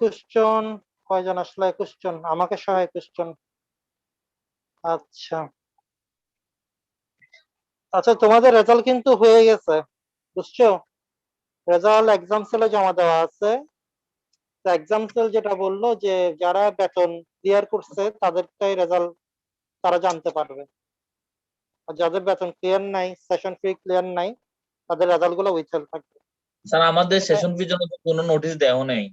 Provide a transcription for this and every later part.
21 জন, কয়জন আসলে? 21 জন, আমাকে সহ 21 জন। আচ্ছা আচ্ছা, তোমাদের রেজাল্ট কিন্তু হয়ে গেছে, বুঝছো? রেজাল্ট এক্সাম সেলে জমা দেওয়া আছে। এক্সাম সেল যেটা বললো যে যারা বেতন ক্লিয়ার করছে তাদেরটাই রেজাল্ট তারা জানতে পারবে, আর যাদের বেতন ক্লিয়ার নাই, সেশন ফি ক্লিয়ার নাই, তাদের রেজাল্ট গুলো উইথহেল্ড থাকবে। স্যার আমাদের এটা সেশন ফির জন্য তো কোনো নোটিশ দেওয়া নেই।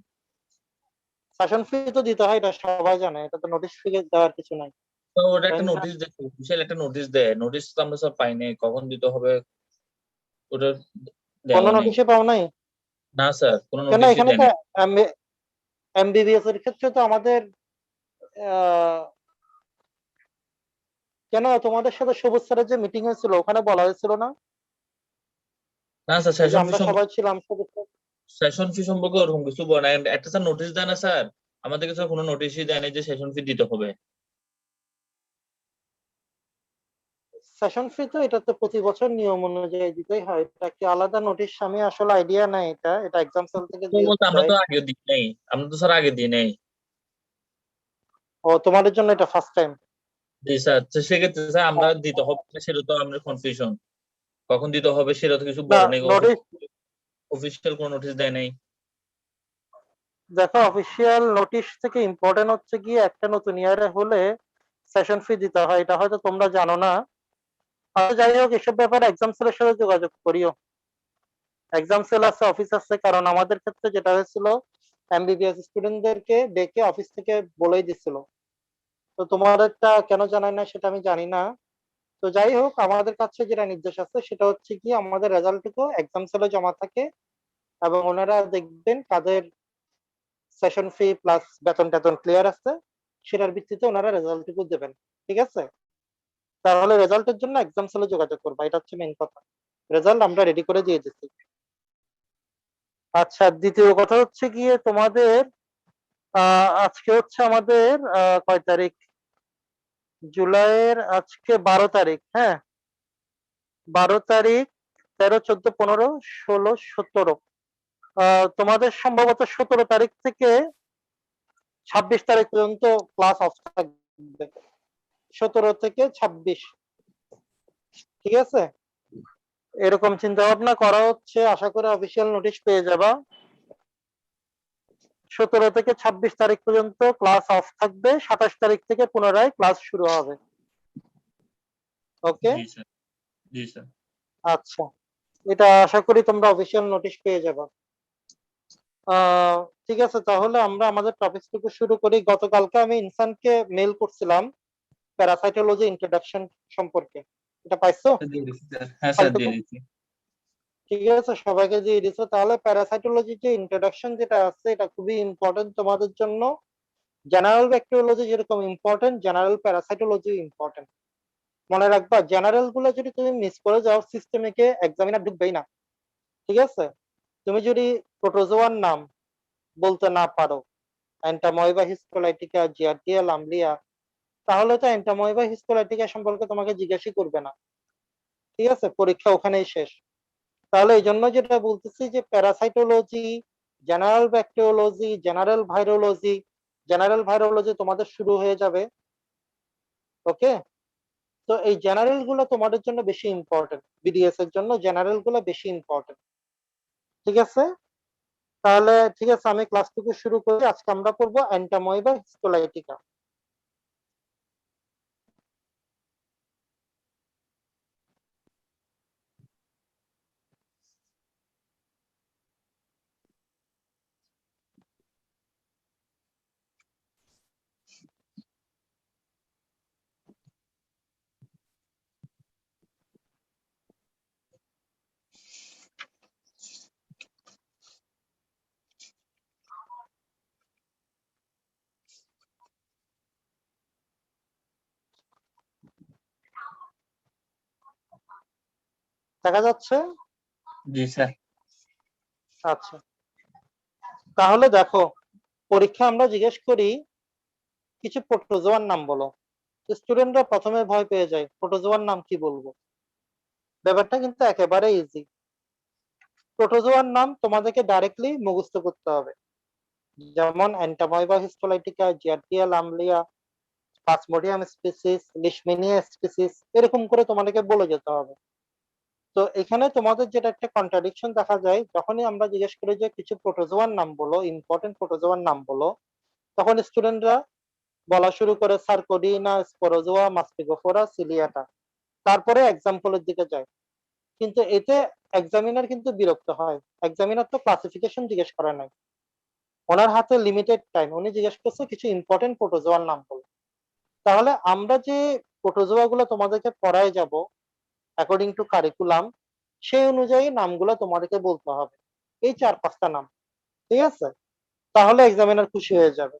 সেশন ফি তো দিতে হয়, এটা সবাই জানে, এটা তো নোটিশ ফি দেওয়ার কিছু নাই, তো ওটা তাই একটা না? নোটিশ দেয়, অফিসিয়াল একটা নোটিশ দেয়, নোটিশ তো আমরা স্যার পাই নাই, কখন দিতে হবে ওটা কোনো দেওয়া নেই। নোটিশে পাও নাই? না স্যার, কোনো কেন? নোটিশই এখানে দেয় তো নাই। এমবিবিএস এর ক্ষেত্রে তো আমাদের আহ, কেন তোমাদের সাথে সবুজ স্যারের যে মিটিং হয়েছিল ওখানে বলা হয়েছিল না? না স্যার, ওই যে আমরা সবাই ছিলাম সবুজ স্যার। সেশন ফি সম্পর্কে ওরকম কিছু বলে না। একটা স্যার নোটিশ দেয় না স্যার, আমাদেরকে স্যার কোনো নোটিশই দেয় নাই যে সেশন ফি দিতে হবে। সেশন ফি তো এটা তো প্রতি বছর নিয়ম অনুযায়ী দিতেই হয়, এটা কি আলাদা নোটিশ? আমি আসলে আইডিয়া নাই, এটা এক্সাম সেল থেকে তো বলতে আমরা দেয়। তো আগে দিই নাই, আমরা তো স্যার আগে দিই নাই। ও, তোমাদের জন্য এটা ফার্স্ট টাইম? জি স্যার, তো সেক্ষেত্রে স্যার আমরা দিতে হবে না, সেটা তো আমরা কনফিউশন, কখন দিতে হবে সেটা তো কিছু না, বলে নাই, নোটিশ, অফিসিয়াল কোনো নোটিশ দেয় নাই। দেখো অফিসিয়াল নোটিশ থেকে ইম্পর্টেন্ট হচ্ছে গিয়ে একটা নতুন ইয়ারে হলে সেশন ফি দিতে হয়, এটা হয়তো তোমরা জানো না। আর যাই হোক, এসব ব্যাপারে এক্সাম সেলের সাথে যোগাযোগ করিও। এক্সাম সেল আছে, অফিস আছে, কারণ আমাদের ক্ষেত্রে যেটা হয়েছিল এমবিবিএস স্টুডেন্টদেরকে ডেকে অফিস থেকে বলেই দিছিল। তো তোমাদেরটা কেন জানাই না সেটা আমি জানি না। তো যাই হোক, আমাদের কাছে যেটা নির্দেশ আছে সেটা হচ্ছে কি আমাদের রেজাল্টটুকু এক্সাম সেলে জমা থাকে, এবং ওনারা দেখবেন কাদের সেশন ফি প্লাস বেতন টেতন ক্লিয়ার আছে, সেটার ভিত্তিতে ওনারা রেজাল্টটুকু দেবেন। ঠিক আছে? তাহলে রেজাল্টের জন্য এক্সাম সেলে যোগাযোগ করবা, এটা হচ্ছে মেইন কথা। রেজাল্ট আমরা রেডি করে দিয়ে দিচ্ছি। আচ্ছা, দ্বিতীয় কথা হচ্ছে গিয়ে তোমাদের আজকে হচ্ছে আমাদের কয় তারিখ? জুলাইয়ের আজকে 12 তারিখ, হ্যাঁ। 12 তারিখ, 13, 14, 15, 16, 17। তোমাদের সম্ভবত 17 তারিখ থেকে 26 তারিখ পর্যন্ত ক্লাস অফ থাকবে। 17 থেকে 26, ঠিক আছে? এরকম চিন্তা ভাবনা করা হচ্ছে, আশা করি অফিসিয়াল নোটিশ পেয়ে যাবা। 17 থেকে 26 তারিখ পর্যন্ত ক্লাস অফ থাকবে, 27 তারিখ থেকে পুনরায় ক্লাস শুরু হবে। ওকে? জি স্যার। জি স্যার। আচ্ছা, এটা আশা করি তোমরা অফিসিয়াল নোটিশ পেয়ে যাবে। ঠিক আছে, তাহলে আমরা আমাদের টপিকটুকু শুরু করি। গতকালকে আমি ইনসানকে মেল করছিলাম প্যারাসাইটোলজি ইন্ট্রোডাকশন সম্পর্কে, এটা পাইছো দিয়ে দিচ্ছি স্যার, হ্যাঁ স্যার দিয়ে ফাইলটুকু? দিচ্ছি। ঠিক আছে, সবাইকে দিয়ে দিছো। তাহলে প্যারাসাইটোলজি যে ইন্ট্রোডাকশন যেটা আছে এটা খুবই ইম্পর্টেন্ট তোমাদের জন্য। জেনারেল ব্যাকটেরিওলজি যেরকম ইম্পর্টেন্ট, জেনারেল প্যারাসাইটোলজি ইম্পর্টেন্ট। মনে রাখবা, জেনারেল গুলো যদি তুমি মিস করে যাও সিস্টেমে কে এক্সামিনার ঢুকবেই না। ঠিক আছে? তুমি যদি প্রোটোজোয়ার নাম বলতে না পারো, অ্যান্টাময়বা হিস্টোলাইটিকা, জিয়ারডিয়া, লামলিয়া, তাহলে তো অ্যান্টাময়বা হিস্টোলাইটিকা সম্পর্কে তোমাকে জিজ্ঞাসা করবে না। ঠিক আছে? পরীক্ষা ওখানেই শেষ। তাহলে এই জন্য যেটা বলতেছি যে parasitology, general bacteriology, general virology তোমাদের শুরু হয়ে যাবে। ওকে? তো এই জেনারেল গুলো তোমাদের জন্য বেশি ইম্পর্টেন্ট, বিডিএস এর জন্য জেনারেল গুলো বেশি ইম্পর্টেন্ট। ঠিক আছে? তাহলে ঠিক আছে, আমি ক্লাসটুকু শুরু করি। আজকে আমরা পড়বো অ্যান্টাময়বা হিস্টোলাইটিকা। দেখা যাচ্ছে? জি স্যার। আচ্ছা, তাহলে দেখো, পরীক্ষা আমরা জিজ্ঞেস করি কিছু প্রোটোজোয়ার নাম বলো। স্টুডেন্টরা প্রথমে ভয় পেয়ে যায়, প্রোটোজোয়ার নাম কি বলবো। ব্যাপারটা কিন্তু একেবারে ইজি। প্রোটোজোয়ার নাম তোমাদেরকে ডাইরেক্টলি মুখস্থ করতে হবে। যেমন এন্টাময়বা histolytica, giardia লামলিয়া, plasmodium species, লিশমিনিয়া species, এরকম করে তোমাদেরকে বলে যেতে হবে। তো এখানে তোমাদের যেটা একটা কন্ট্রাডিকশন দেখা যায়, যখনই আমরা জিজ্ঞেস করি যে কিছু প্রোটোজোয়ার নাম বলো, ইম্পর্টেন্ট প্রোটোজোয়ার নাম বলো, তখন স্টুডেন্টরা বলা শুরু করে সার্কোডিনা, স্পোরোজোয়া, মাস্টিগোফোরা, সিলিয়াটা, তারপরে এক্সাম্পলের দিকে যায়। কিন্তু এতে এক্সামিনার কিন্তু বিরক্ত হয়। এক্সামিনার তো ক্লাসিফিকেশন জিজ্ঞেস করে নাই, ওনার হাতে লিমিটেড টাইম, উনি জিজ্ঞেস করছে কিছু ইম্পর্টেন্ট প্রোটোজোয়ার নাম বলো। তাহলে আমরা যে প্রোটোজোয়া গুলো তোমাদেরকে পড়ায় যাব অ্যাকর্ডিং টু কারিকুলাম, সেই অনুযায়ী নামগুলো তোমাদেরকে বলতে হবে, এই 4-5টা নাম, ঠিক আছে? তাহলে এক্সামিনার খুশি হয়ে যাবে।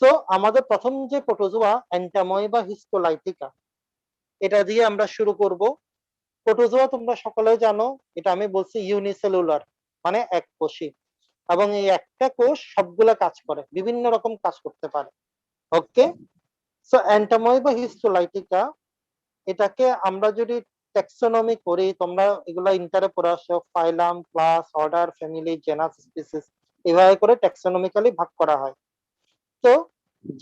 সো আমাদের প্রথম যে প্রোটোজোয়া এন্টাময়বা হিস্টোলাইটিকা, এটা দিয়ে আমরা শুরু করব। প্রোটোজোয়া তোমরা সকলে জানো, এটা আমি বলছি ইউনিসেলুলার, মানে এককোষী, এবং এই একটা কোষ সবগুলা কাজ করে, বিভিন্ন রকম কাজ করতে পারে। ওকে, সো এন্টাময়বা হিস্টোলাইটিকা, এটাকে আমরা যদি ট্যাক্সোনমি করি, তোমরা এগুলা ইন্টারে পড়ে আসো, phylum, class, order, family, genus, species, এভাবে করে ট্যাক্সোনমিক্যালি ভাগ করা হয়। তো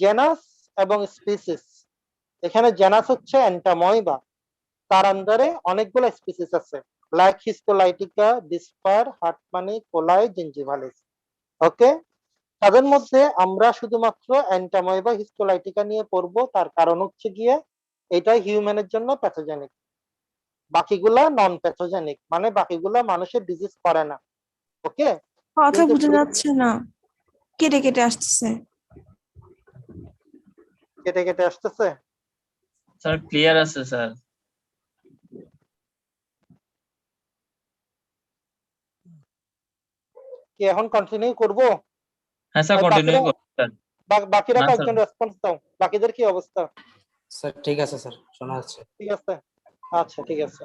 জেনাস এবং স্পিসিস, এখানে জেনাস হচ্ছে এন্টাময়বা, তার আন্ডারে অনেকগুলো স্পিসিস আছে, লাইক হিস্টোলাইটিকা, ডিসপার, হার্টমানি, কোলাই, জিঞ্জিভালিস। ওকে, তাদের মধ্যে আমরা শুধুমাত্র এন্টাময়বা হিস্টোলাইটিকা নিয়ে পড়বো, তার কারণ হচ্ছে গিয়ে এটা হিউম্যানের জন্য প্যাথোজেনিক, বাকিগুলা নন প্যাথোজেনিক, মানে বাকিগুলা মানুষের ডিজিজ করে না। ওকে, কথা কিন্তু বোঝা যাচ্ছে না, কেটে কেটে আসতেছে। কেটে কেটে আসতেছে। স্যার ক্লিয়ার আছে স্যার। কি এখন কন্টিনিউ করব? হ্যাঁ স্যার, কন্টিনিউ বাকিরা, করুন স্যার। বাকিরা না স্যার, কয়েকজন রেসপন্স দাও, বাকিদের কি অবস্থা? স্যার ঠিক আছে স্যার, শোনা যাচ্ছে। ঠিক আছে, আচ্ছা ঠিক আছে।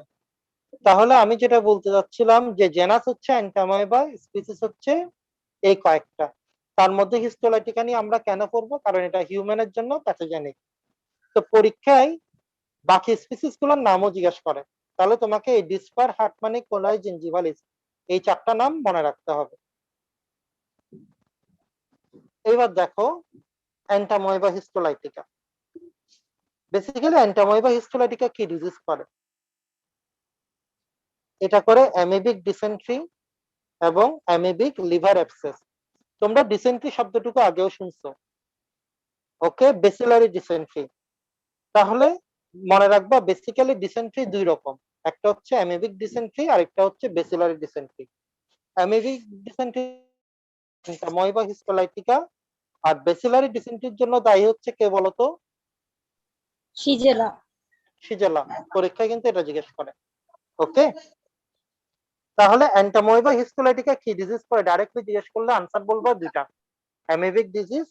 তাহলে আমি যেটা বলতে চাচ্ছিলাম যে জেনাস হচ্ছে এন্টাময়বা, স্পিসিস হচ্ছে এই কয়েকটা। তার মধ্যে হিস্টোলাইটিকা নিয়ে আমরা কেন পড়বো? কারণ এটা হিউম্যানের জন্য প্যাথোজেনিক। তো পরীক্ষায় বাকি স্পিসিস গুলোর নামও জিজ্ঞাসা করে, তাহলে তোমাকে এই ডিসপার, হার্টমানি, কোলাই, জিঞ্জিভালিস, এই 4টা নাম মনে রাখতে হবে। এইবার দেখো এন্টাময়বা হিস্টোলাইটিকা। বেসিক্যালি এন্টাময়বা হিস্টোলাইটিকা কি ডিজিজ করে? এটা করে অ্যামিবিক ডিসেন্ট্রি এবং অ্যামিবিক লিভার অ্যাবসেস। তোমরা ডিসেন্ট্রি শব্দটুকু আগেও শুনছো। ওকে, বেসিলারি ডিসেন্ট্রি। তাহলে মনে রাখবা বেসিক্যালি ডিসেন্ট্রি দুই রকম, একটা হচ্ছে অ্যামিবিক ডিসেন্ট্রি আর একটা হচ্ছে বেসিলারি ডিসেন্ট্রি। অ্যামিবিক ডিসেন্ট্রি এন্টাময়বা হিস্টোলাইটিকা, আর বেসিলারি ডিসেন্ট্রির জন্য দায়ী হচ্ছে কে বলতো? শিজেলা। শিজেলা। পরীক্ষায় কিন্তু এটা জিজ্ঞেস করে। ওকে, তাহলে এন্টাময়বা হিস্টোলাইটিকা কি ডিজিজ করে ডাইরেক্টলি জিজ্ঞেস করলে আনসার বলবো দুইটা, অ্যামিবিক ডিজিজ,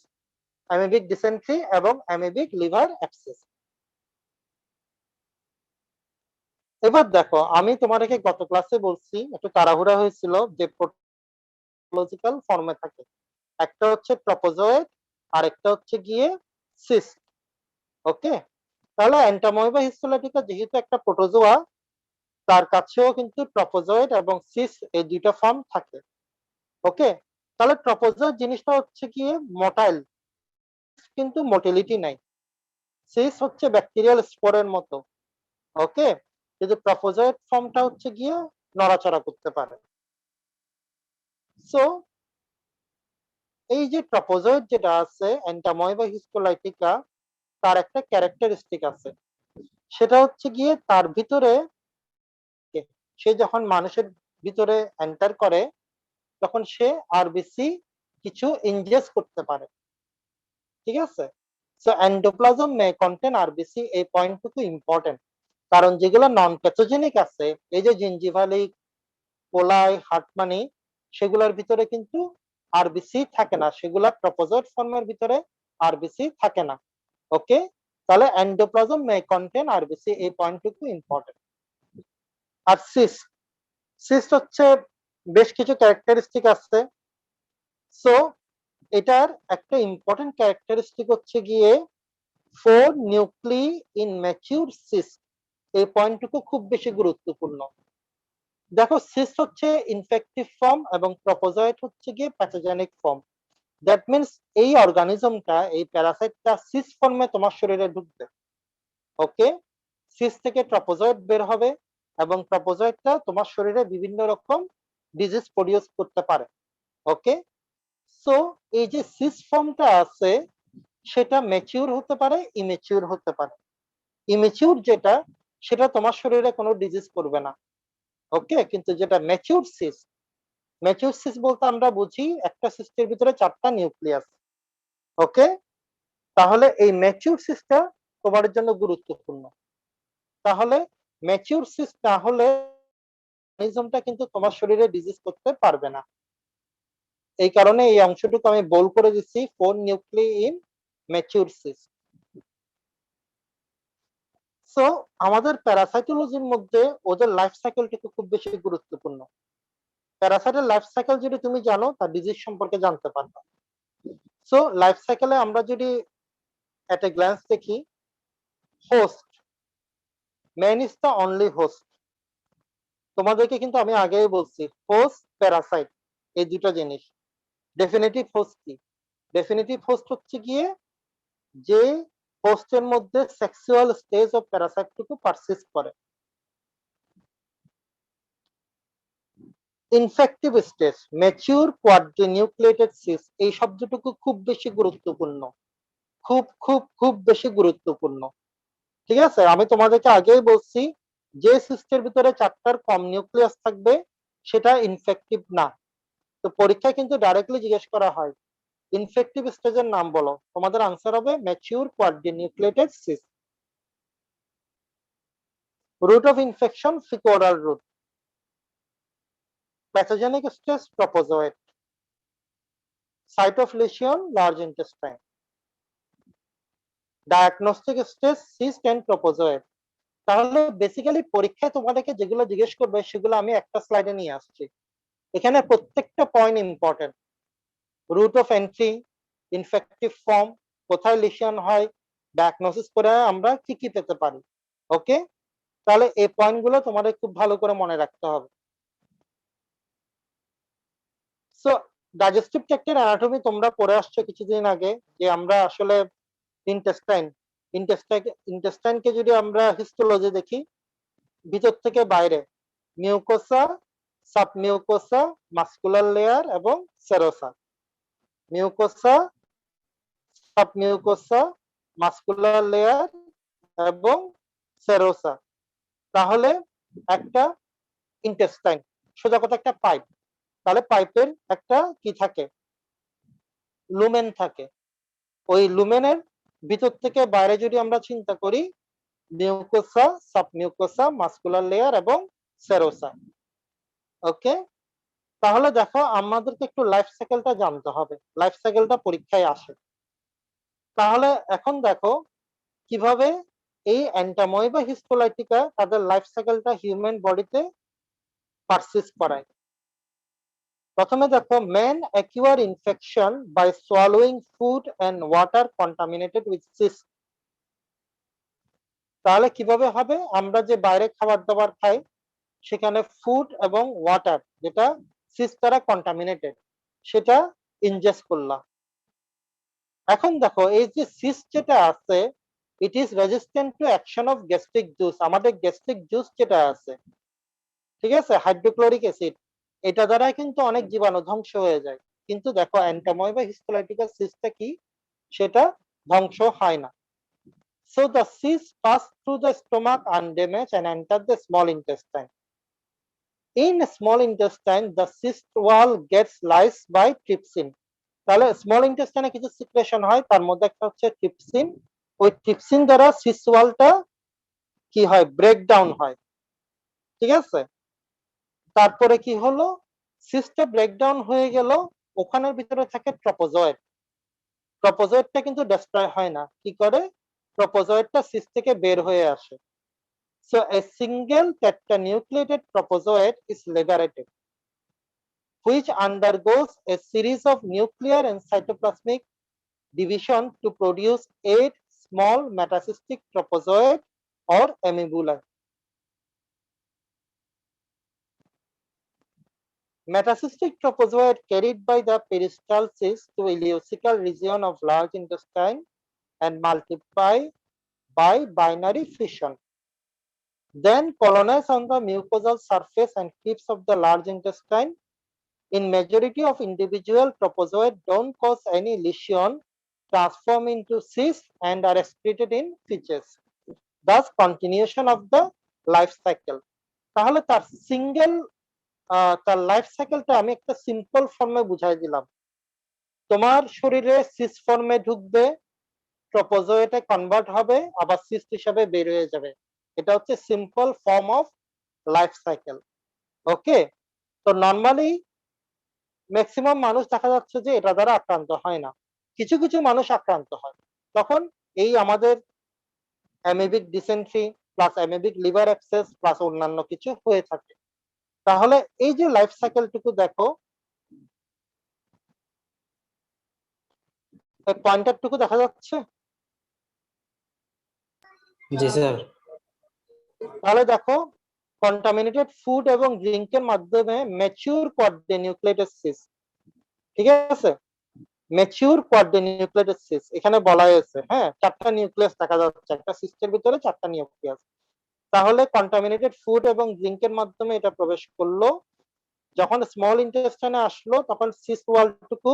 অ্যামিবিক ডিসেন্ট্রি এবং অ্যামিবিক লিভার অ্যাবসেস। এবার দেখো আমি তোমাদেরকে গত ক্লাসে বলছি, একটু তাড়াহুড়া হয়েছিল, যে প্রোটোলজিক্যাল ফর্মে থাকে, একটা হচ্ছে ট্রপোজয়েড আর একটা হচ্ছে গিয়ে সিস্ট। ওকে, তাহলে এন্টাময়বা হিস্টোলাইটিকা যেহেতু একটা প্রোটোজোয়া, তার কাছেও কিন্তু ট্রপোজয়েড এবং সিস এই দুইটা ফর্ম থাকে। ওকে, তাহলে ট্রপোজয়েড জিনিসটা হচ্ছে গিয়ে মোটাইল, কিন্তু মোটিলিটি নাই। সিস হচ্ছে ব্যাকটেরিয়াল স্পোরের মতো। ওকে, কিন্তু ট্রপোজয়েড ফর্মটা হচ্ছে গিয়ে নড়াচড়া করতে পারে। সো এই যে ট্রপোজয়েড যেটা আছে এন্টাময়বা হিস্টোলাইটিকা, তার একটা ক্যারেক্টারিস্টিক আছে, সেটা হচ্ছে গিয়ে তার ভিতরে, সে যখন মানুষের ভিতরে এন্টার করে তখন সে আরবিসি কিছু ইনজেস্ট করতে পারে। ঠিক আছে, সো এন্ডোপ্লাজম মে কন্টেন আরবিসি, এই পয়েন্টটুকু ইম্পর্টেন্ট। কারণ যেগুলো নন প্যাথোজেনিক আছে, এই যে জিঞ্জিভালিক, কোলাই, হার্টমানি, সেগুলোর ভিতরে কিন্তু আরবিসি থাকে না, সেগুলা ট্রপোজয়েড ফর্মের ভিতরে আরবিসি থাকে না। ওকে, তাহলে এন্ডোপ্লাজম মে কন্টেন আরবিসি, এই পয়েন্টটুকু ইম্পর্টেন্ট। আর সিস্ট, সিস্ট হচ্ছে বেশ কিছু ক্যারেক্টারিস্টিক আছে। সো এটার একটা ইম্পর্টেন্ট ক্যারেক্টারিস্টিক হচ্ছে গিয়ে 4 নিউক্লি ইন ম্যাচিউর সিস্ট, এই পয়েন্টটুকু খুব বেশি গুরুত্বপূর্ণ। দেখো সিস্ট হচ্ছে ইনফেক্টিভ ফর্ম এবং ট্রপোজয়েড হচ্ছে গিয়ে প্যাথোজেনিক ফর্ম। দ্যাট মিনস এই অর্গানিজমটা, এই প্যারাসাইটটা সিস ফর্মে তোমার শরীরে ঢুকবে। ওকে, সিস থেকে ট্রপোজয়েড বের হবে এবং ট্রপোজয়েডটা তোমার শরীরে বিভিন্ন রকম ডিজিজ প্রডিউস করতে পারে। ওকে, সো এই যে সিস ফর্মটা আছে সেটা ম্যাচিউর হতে পারে, ইমেচিউর হতে পারে। ইমেচিউর যেটা, সেটা তোমার শরীরে কোনো ডিজিজ করবে না। ওকে, কিন্তু যেটা ম্যাচিউর সিস বলতে আমরা বুঝি একটা সিস্টের ভিতরে 4টা নিউক্লিয়াস। ওকে, তাহলে এই ম্যাচিউর সিসটা তোমার জন্য গুরুত্বপূর্ণ। তাহলে ম্যাচিউর সিস না হলে অর্গানিজমটা কিন্তু তোমার শরীরে ডিজিজ করতে পারবে না। এই কারণে এই অংশটুকু আমি বোল্ড করে দিচ্ছি, 4 nuclei in mature cyst. So আমাদের প্যারাসাইটোলজির মধ্যে ওদের লাইফ সাইকেলটা খুব বেশি গুরুত্বপূর্ণ। প্যারাসাইটের লাইফ সাইকেল যদি তুমি জানো, তার ডিজিজ সম্পর্কে জানতে পারবে। সো লাইফ সাইকেলে আমরা যদি এট এ গ্ল্যান্স দেখি, host, man is the only host. তোমাদেরকে কিন্তু আমি আগেই বলছি, হোস্ট প্যারাসাইট এই দুটো জিনিস। ডেফিনিটিভ হোস্ট কি? ডেফিনিটিভ হোস্ট হচ্ছে গিয়ে যে হোস্টের মধ্যে সেক্সুয়াল স্টেজ অফ প্যারাসাইটটুকু পারসিস্ট করে। Infective stage, mature quadrinucleated cis, এই শব্দটুকু খুব বেশি গুরুত্বপূর্ণ, খুব খুব খুব বেশি গুরুত্বপূর্ণ। ঠিক আছে, আমি তোমাদেরকে আগেই বলছি, যে সিস্টের ভিতরে 4টার কম নিউক্লিয়াস থাকবে সেটা ইনফেক্টিভ না। তো পরীক্ষায় কিন্তু ডাইরেক্টলি জিজ্ঞেস করা হয় ইনফেক্টিভ স্টেজের নাম বলো, তোমাদের আনসার হবে mature quadrinucleated cyst. Root of infection, feco oral route. Pathogenic stage, trophozoite. Site of lesion, large intestine. Diagnostic stage, cyst and trophozoite. তাহলে বেসিক্যালি পরীক্ষায় তোমাদেরকে যেগুলো জিজ্ঞেস করবে সেগুলো আমি একটা স্লাইডে নিয়ে আসছি। এখানে প্রত্যেকটা point important. Root of entry, infective form, কোথায় লিশন হয়, ডায়াগনোসিস করে আমরা কি কি পেতে পারি। ওকে, তাহলে এই পয়েন্টগুলো তোমাদের খুব ভালো করে মনে রাখতে হবে। সো ডাইজেস্টিভ ট্র্যাক্টের অ্যানাটমি তোমরা পড়ে আসছো কিছুদিন আগে, যে আমরা আসলে ইন্টেস্টাইনকে যদি আমরা হিস্টোলজি দেখি, ভিতর থেকে বাইরে মিউকোসা, সাবমিউকোসা, মাস্কুলার লেয়ার এবং serosa. Mucosa, submucosa, muscular layer এবং সেরোসা। তাহলে একটা ইন্টেস্টাইন সোজা কথা একটা পাইপ, তাহলে পাইপের একটা কি থাকে, লুমেন থাকে। ওই লুমেনের ভিতর থেকে বাইরে যদি আমরা চিন্তা করি, মিউকোসা, সাবমিউকোসা, মাস্কুলার লেয়ার এবং সেরোসা। ওকে, তাহলে দেখো আমাদেরকে একটু লাইফ সাইকেলটা জানতে হবে, লাইফ সাইকেলটা পরীক্ষায় আসে। তাহলে এখন দেখো কিভাবে এই অ্যান্টাময়েবা হিস্টোলাইটিকা তাদের লাইফ সাইকেলটা হিউম্যান বডিতে পারসিস্ট করায়। প্রথমে দেখো, man acquire infection by swallowing food and water contaminated with cyst. তাহলে কিভাবে হবে, আমরা যে বাইরে খাবার দাবার খাই সেখানে ফুড এবং ওয়াটার যেটা সিস্ট দ্বারা কন্টামিনেটেড, সেটা ইনজেস্ট করলাম। এখন দেখো এই যে সিস্ট যেটা আছে, it is resistant to action of gastric juice. আমাদের গ্যাস্ট্রিক জুস যেটা আছে, ঠিক আছে, হাইড্রোক্লোরিক অ্যাসিড, এটা দ্বারা কিন্তু অনেক জীবাণু ধ্বংস হয়ে যায়। কিন্তু দেখো অ্যান্টাময়েবা হিস্টোলাইটিকা সিস্টটা কি, সেটা ধ্বংস হয় না। So the cyst pass through the stomach undamaged and enter the small intestine. In small intestine, the cyst wall gets lysed by trypsin. তাহলে স্মল ইন্টেস্টাইনে কিছু সিক্রেশন হয়, তার মধ্যে একটা হচ্ছে ট্রিপসিন। ওই ট্রিপসিন দ্বারা সিস্ট ওয়ালটা কি হয়, ব্রেক ডাউন হয়। ঠিক আছে, তারপরে কি হলো, সিস্টটা ব্রেকডাউন হয়ে গেল, ওখানের ভিতরে থাকে ট্রপোজয়েড। ট্রপোজয়েডটা কিন্তু ডেস্ট্রয় হয় না, কি করে, ট্রপোজয়েডটা সিস্ট থেকে বের হয়ে আসে। So a single tetranucleated propozoid is liberated, which undergoes a series of nuclear and cytoplasmic division to produce 8 small metacystic propozoid or amoebulae. Metacystic trophozoite carried by the peristalsis to ileocecal region of large intestine and multiply by binary fission. Then colonize on the mucosal surface and crypts of the large intestine. In majority of individual, trophozoite don't cause any lesion, transform into cysts and are excreted in feces. Thus continuation of the life cycle. তাহলে তার single তার life সাইকেলটা আমি একটা simple ফর্মে বুঝাই দিলাম। তোমার শরীরে সিস ফর্মে ঢুকবে, ট্রপোজোয়েটে কনভার্ট হবে, আবার সিস্ট হিসাবে বের হয়ে যাবে। এটা হচ্ছে simple form of life cycle. Okay, তো নরমালি ম্যাক্সিমাম মানুষ দেখা যাচ্ছে যে এটা দ্বারা আক্রান্ত হয় না, কিছু কিছু মানুষ আক্রান্ত হয়। তখন এই আমাদের amoebic dysentery plus amoebic liver abscess plus অন্যান্য কিছু হয়ে থাকে। তাহলে এই যে লাইফ সাইকেলটুকু দেখো, পয়েন্টারটুকু দেখা যাচ্ছে? জি স্যার। তাহলে দেখো, কন্টামিনেটেড ফুড এবং ড্রিঙ্কের মাধ্যমে ম্যাচিউর কোয়াড্রিনিউক্লিয়েটেড সিস, ঠিক আছে, ম্যাচিউর কোয়াড্রিনিউক্লিয়েটেড সিস এখানে বলা হয়েছে। হ্যাঁ, 4টা নিউক্লিয়াস দেখা যাচ্ছে, একটা সিস্টের ভিতরে 4টা নিউক্লিয়াস। তাহলে কন্টামিনেটেড ফুড এবং ড্রিঙ্কের মাধ্যমে এটা প্রবেশ করলো, যখন স্মল ইন্টেস্টাইনে আসলো তখন সিস ওয়ালটুকু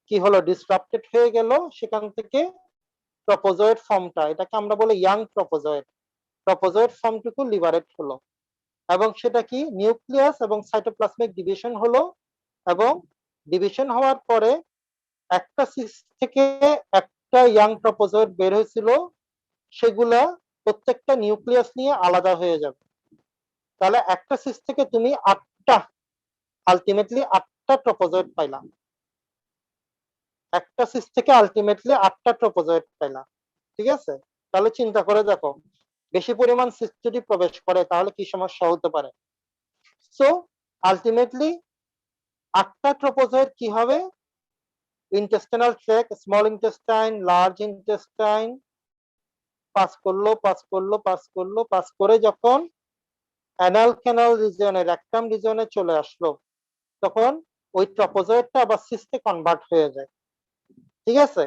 কি হলো, ডিসরাপ্টেড হয়ে গেল। সেখান থেকে ট্রপোজয়েড ফর্মটা, এটাকে আমরা বলি ইয়াং ট্রপোজয়েড, ট্রপোজয়েড ফর্মটুকু লিবারেট হলো এবং সেটা কি নিউক্লিয়াস এবং সাইটোপ্লাজমিক ডিভিশন হলো। এবং ডিভিশন হওয়ার পরে একটা সিস থেকে একটা ইয়াং ট্রপোজয়েড বের হয়েছিল, সেগুলা প্রত্যেকটা নিউক্লিয়াস নিয়ে আলাদা হয়ে যাবে। তাহলে একটা সিস থেকে তুমি 8টা, আলটিমেটলি 8টা ট্রপোজয়েড পাইলাম। একটা সিস থেকে আলটিমেটলি 8টা ট্রপোজয়েড পাইলাম, ঠিক আছে। তাহলে চিন্তা করে দেখো, বেশি পরিমাণ সিস যদি প্রবেশ করে তাহলে কি সমস্যা হতে পারে। সো আলটিমেটলি 8টা ট্রপোজয়েড কি হবে, intestinal tract, small intestine, large intestine pass করলো, পাস করলো, পাস করলো, পাস করে যখন অ্যানাল ক্যানাল রিজিয়নে, রেকটাম রিজিয়নে চলে আসলো, তখন ওই ট্রপোজয়েডটা আবার সিস্টে কনভার্ট হয়ে যায়, ঠিক আছে।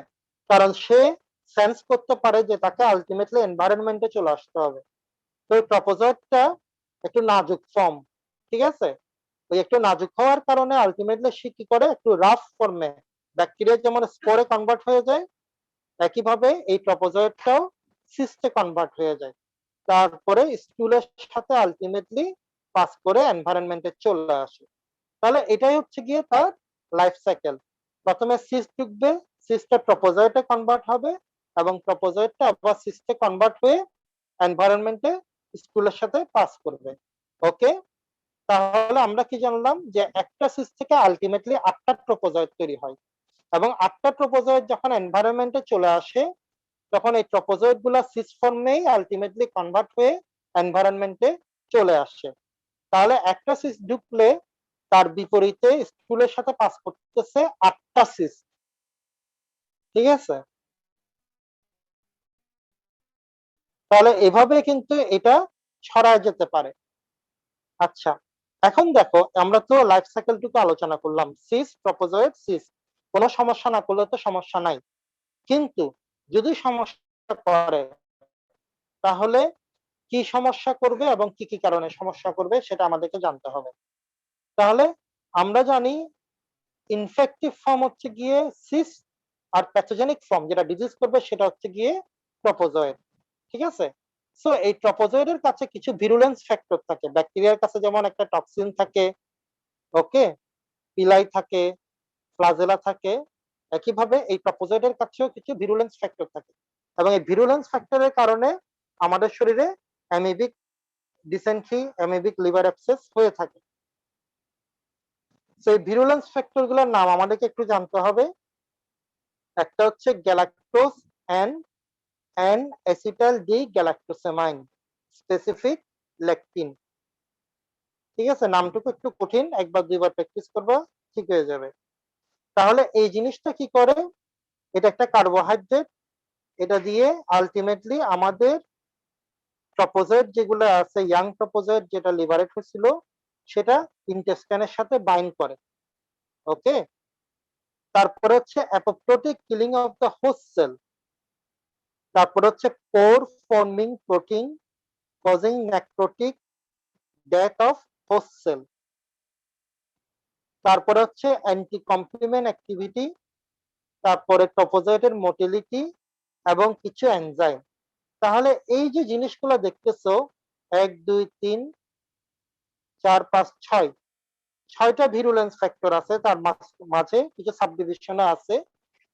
কারণ সে সেন্স করতে পারে যে তাকে আলটিমেটলি এনভায়রনমেন্টে চলে আসতে হবে। তো ট্রপোজয়েডটা একটু নাজুক ফর্ম, ঠিক আছে। ওই একটু নাজুক হওয়ার কারণে আলটিমেটলি সে কি করে, একটু রাফ ফর্মে, ব্যাকটেরিয়া যেমন স্পোরে কনভার্ট হয়ে যায়, একইভাবে এই ট্রপোজয়েডটাও সিস্টে কনভার্ট হয়ে যায়। তারপরে স্টুলের সাথে আলটিমেটলি পাস করে এনভায়রনমেন্টে চলে আসে। তাহলে এটাই হচ্ছে গিয়ে তার লাইফ সাইকেল। প্রথমে সিস্ট ঢুকবে, সিস্টটা ট্রপোজয়েটে কনভার্ট হবে এবং ট্রপোজয়েটটা আবার সিস্টে কনভার্ট হয়ে এনভায়রনমেন্টে স্টুলের সাথে পাস করবে। ওকে, তাহলে আমরা কি জানলাম যে একটা সিস্ট থেকে আলটিমেটলি 8টা ট্রপোজয়েট তৈরি হয় এবং 8টা ট্রপোজয়েট যখন এনভায়রনমেন্টে চলে আসে তখন এই ট্রপোজয়েট গুলা সিস ফর্মেই আলটিমেটলি কনভার্ট হয়ে এনভায়রনমেন্টে চলে আসে। তাহলে একটা সিস ঢুকলে তার বিপরীতে স্টুলের সাথে পাস করতেছে 8টা সিস, ঠিক আছে। তাহলে এভাবে কিন্তু এটা ছড়ায় যেতে পারে। আচ্ছা, এখন দেখো, আমরা তো লাইফ সাইকেলটুকু আলোচনা করলাম, সিস, ট্রপোজয়েট, সিস, কোনো সমস্যা না করলে তো সমস্যা নাই। কিন্তু যদি সমস্যা করে তাহলে কি সমস্যা করবে এবং কি কি কারণে সমস্যা করবে সেটা আমাদেরকে জানতে হবে। তাহলে আমরা জানি ইনফেক্টিভ ফর্ম হচ্ছে গিয়ে সিস, আর প্যাথোজেনিক ফর্ম যেটা ডিজিজ করবে সেটা হচ্ছে গিয়ে ট্রপোজয়েড, ঠিক আছে। সো এই ট্রপোজয়েডের কাছে কিছু ভিরুলেন্স ফ্যাক্টর থাকে, ব্যাকটেরিয়ার কাছে যেমন একটা টক্সিন থাকে, ওকে, পিলাই থাকে, ফ্লাজেলা থাকে, একইভাবে এই ট্রপোজয়েডের কাছেও কিছু ভিরুলেন্স ফ্যাক্টর থাকে এবং এই ভিরুলেন্স ফ্যাক্টরের কারণে আমাদের শরীরে amoebic dysentery, amoebic liver abscess হয়ে থাকে। সেই ভিরুলেন্স ফ্যাক্টর গুলোর নাম আমাদেরকে একটু জানতে হবে। একটা হচ্ছে galactose and acetyl D galactosamine specific lectin, ঠিক আছে। নামটুকু একটু কঠিন, একবার দুইবার প্র্যাকটিস করবা ঠিক হয়ে যাবে। তাহলে এই জিনিসটা কি করে, এটা একটা কার্বোহাইড্রেট, এটা দিয়ে আলটিমেটলি আমাদের ট্রপোজয়েড যেগুলো আছে, ইয়াং ট্রপোজয়েড যেটা লিবারেট হয়েছিল সেটা ইন্টেস্টাইনের সাথে বাইন্ড করে। ওকে, তারপরে হচ্ছে apoptotic killing of the host cell, তারপরে হচ্ছে pore forming protein causing necrotic death of host cell, তারপরে হচ্ছে অ্যান্টি কমপ্লিমেন্ট অ্যাক্টিভিটি, তারপরে ট্রপোজয়েডের মোটিলিটি এবং কিছু এনজাইম। তাহলে এই যে জিনিসগুলো দেখতেছো 1 2 3 4 5 6 ছয়টা ভিরুলেন্স ফ্যাক্টর আছে, তার মাঝে কিছু সাবডিভিশনে আছে।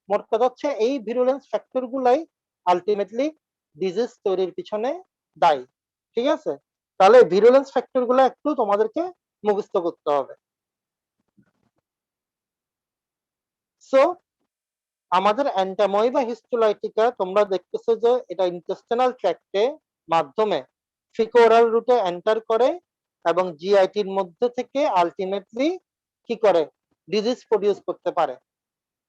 মোট কথা হচ্ছে এই ভিরুলেন্স ফ্যাক্টর গুলাই আলটিমেটলি ডিজিজ তৈরির পিছনে দায়ী। ঠিক আছে, তাহলে ভিরুলেন্স ফ্যাক্টর গুলো একটু তোমাদেরকে মুখস্থ করতে হবে। সো আমাদের অ্যান্টাময়বা হিস্টোলাইটিকা তোমরা দেখতেছো যে এটা ইন্টেস্টিনাল ট্র্যাক্টে মাধ্যমে ফিকোরাল রুটে এন্টার করে এবং জিআইটির মধ্যে থেকে আলটিমেটলি কি করে ডিজিজ প্রডিউস করতে পারে।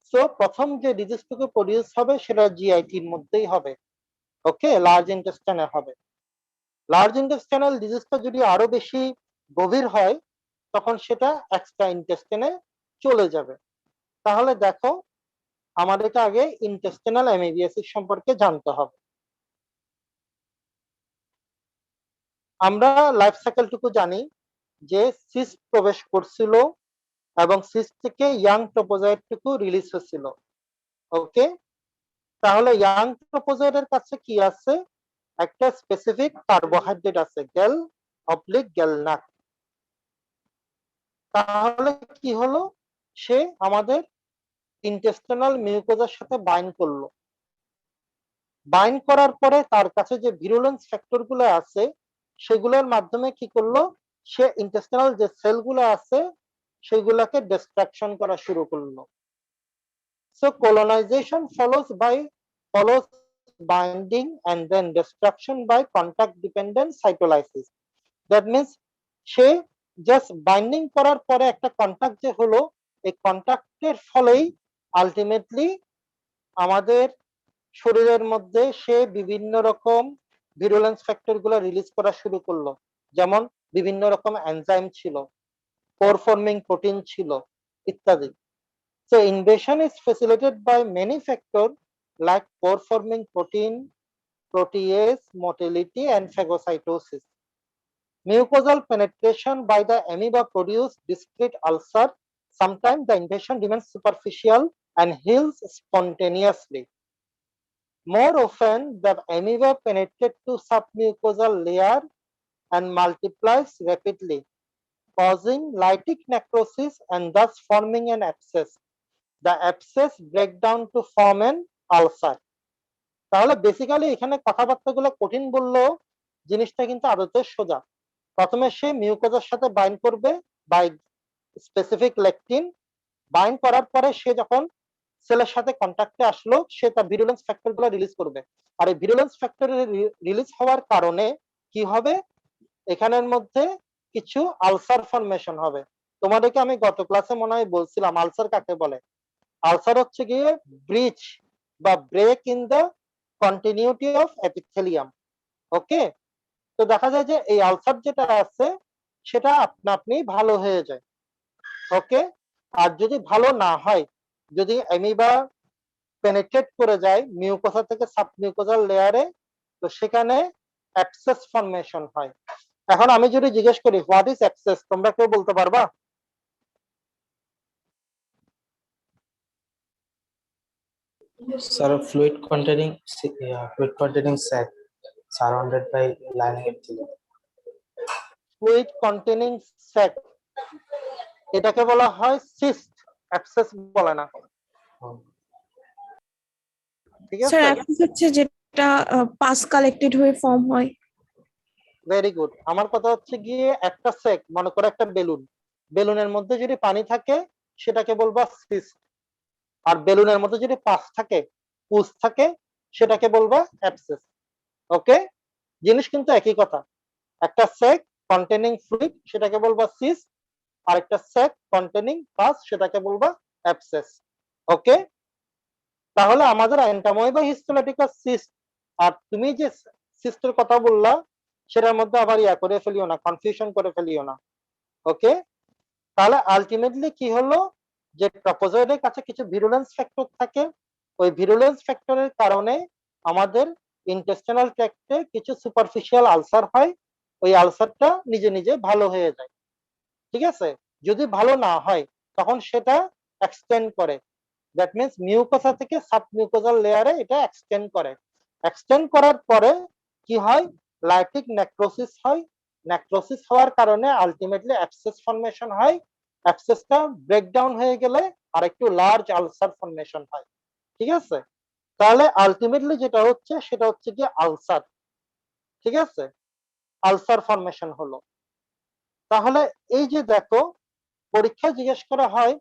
সো প্রথম যে ডিজিজটুকু প্রডিউস হবে সেটা জিআইটির মধ্যেই হবে। ওকে, লার্জ ইন্টেস্টাইনে হবে। লার্জ ইন্টেস্টাইনাল ডিজিজটা যদি আরো বেশি গভীর হয় তখন সেটা এক্সট্রা ইন্টেস্টাইনে চলে যাবে। তাহলে দেখো আমাদেরকে আগে ইন্টেস্টিনাল অ্যামিবিয়াসিস সম্পর্কে জানতে হবে। আমরা লাইফ সাইকেলটুকু জানি যে সিস্ট প্রবেশ করছিল এবং সিস্ট থেকে ইয়াং ট্রোপোজয়েডটুকু রিলিজ হয়েছিল। ওকে, তাহলে ইয়াং ট্রোপোজয়েডের কাছে কি আছে? একটা স্পেসিফিক কার্বোহাইড্রেট আছে, গ্যাল অবলিক গ্যালনাক। তাহলে কি হলো, সে আমাদের ইন্টেস্টিনাল মিউকোজার সাথে বাইন্ড করলো। বাইন্ড করার পরে তার কাছে যে ভিরুলেন্স ফ্যাক্টর গুলো আছে সেগুলোর মাধ্যমে কি করলো, সে ইন্টেস্টিনাল যে সেলগুলো আছে সেগুলোকে ডিস্ট্রাকশন করা শুরু করলো। So colonization follows binding and then destruction by contact dependent cytolysis. That means say just binding করার পরে একটা কন্টাক্ট যে হলো, এই কন্টাক্টের ফলেই আলটিমেটলি আমাদের শরীরের মধ্যে সে বিভিন্ন রকম ভিরুলেন্স ফ্যাক্টর গুলো রিলিজ করা শুরু করলো। যেমন বিভিন্ন রকম এনজাইম ছিল, পোর ফর্মিং প্রোটিন ছিল ইত্যাদি। So invasion is facilitated by many factors like pore forming protein, protease, motility, and phagocytosis. Mucosal penetration by the amoeba produce discrete ulcer. Sometimes the invasion remains superficial and heals spontaneously. More often, the amoeba penetrates to submucosal layer and multiplies rapidly, causing lytic necrosis and thus forming an abscess. The abscess break down to form an ulcer. তাহলে basically এখানে কথাবার্তাগুলো কঠিন বললেও জিনিসটা কিন্তু আদতে সোজা। প্রথমে সে মিউকোজার সাথে বাইন্ড করবে বাই স্পেসিফিক লেকটিন। বাইন্ড করার পরে সে যখন সেলের সাথে কন্ট্যাক্টে আসলো সে তার ভিরুলেন্স ফ্যাক্টর গুলো রিলিজ করবে। আর এই ভিরুলেন্স ফ্যাক্টর রিলিজ হওয়ার কারণে কি হবে, এখানের মধ্যে কিছু আলসার ফরমেশন হবে। তোমাদেরকে আমি গত ক্লাসে মনে হয় বলছিলাম আলসার কাকে বলে। আলসার হচ্ছে গিয়ে ব্রিচ বা break in the continuity of epithelium. Okay, তো দেখা যায় যে এই আলসার যেটা আছে সেটা আপনা আপনি ভালো হয়ে যায়। ওকে, আর যদি ভালো না হয়, যদি অ্যামিবা পেনিট্রেট করে যায় মিউকোসা থেকে সাবমিউকোসাল লেয়ারে, তো সেখানে অ্যাবসেস ফর্মেশন হয়। এখন আমি যদি জিজ্ঞেস করি হোয়াট ইজ অ্যাবসেস, তোমরা কেউ বলতে পারবা? Sir, fluid containing sac surrounded by lining epithelium. Fluid containing sac, এটাকে বলা হয় সিস্ট, অ্যাবসেস বলে না। Oh, ঠিক স্যার আছে, অ্যাক্সেস হচ্ছে যেটা পাস কালেক্টেড হয়ে ফর্ম হয়। Very good. আমার কথা হচ্ছে গিয়ে একটা স্যাক, মনে করো একটা বেলুন, বেলুনের মধ্যে যদি পানি থাকে সেটাকে বলবা সিস্ট, আর বেলুনের মধ্যে যদি পাস থাকে, পুস থাকে, সেটাকে বলবা অ্যাবসেস। ওকে, জিনিস কিন্তু একই কথা। একটা স্যাক কন্টেনিং ফ্লুইড সেটাকে বলবা সিস্ট, আর একটা স্যাক কন্টেনিং পাস সেটাকে বলবা অ্যাবসেস। ওকে, তাহলে আমাদের এন্টাময়বা হিস্টোলাইটিকা সিস্ট, আর তুমি যে সিস্টের কথা বললা সেটার মধ্যে আবার ইয়া করে ফেলিও না, কনফিউশন করে ফেলিও না। ওকে, তাহলে আলটিমেটলি কি হলো, যে ট্রাপোজয়েডের কাছে কিছু ভিরুলেন্স ফ্যাক্টর থাকে, ওই ভিরুলেন্স ফ্যাক্টরের কারণে আমাদের ইন্টেস্টিনাল ট্র্যাক্টে কিছু সুপারফিশিয়াল আলসার হয়, ওই আলসারটা নিজে নিজে ভালো হয়ে যায়। ঠিক আছে, যদি ভালো না হয় তখন সেটা এক্সটেন্ড করে, দ্যাট মিন্স মিউকোসা থেকে সাবমিউকোজাল লেয়ারে এটা এক্সটেন্ড করে। এক্সটেন্ড করার পরে কি হয়, লাইটিক নেক্রোসিস হয়। নেক্রোসিস হওয়ার কারণে আলটিমেটলি অ্যাবসেস ফর্মেশন হয়। অ্যাবসেসটা ব্রেকডাউন হয়ে গেলে আর একটু লার্জ আলসার ফর্মেশন হয়। ঠিক আছে, তাহলে আলটিমেটলি যেটা হচ্ছে সেটা হচ্ছে কি আলসার। ঠিক আছে, আলসার ফর্মেশন হলো। তাহলে এই যে দেখো, পরীক্ষায় জিজ্ঞেস করা হয়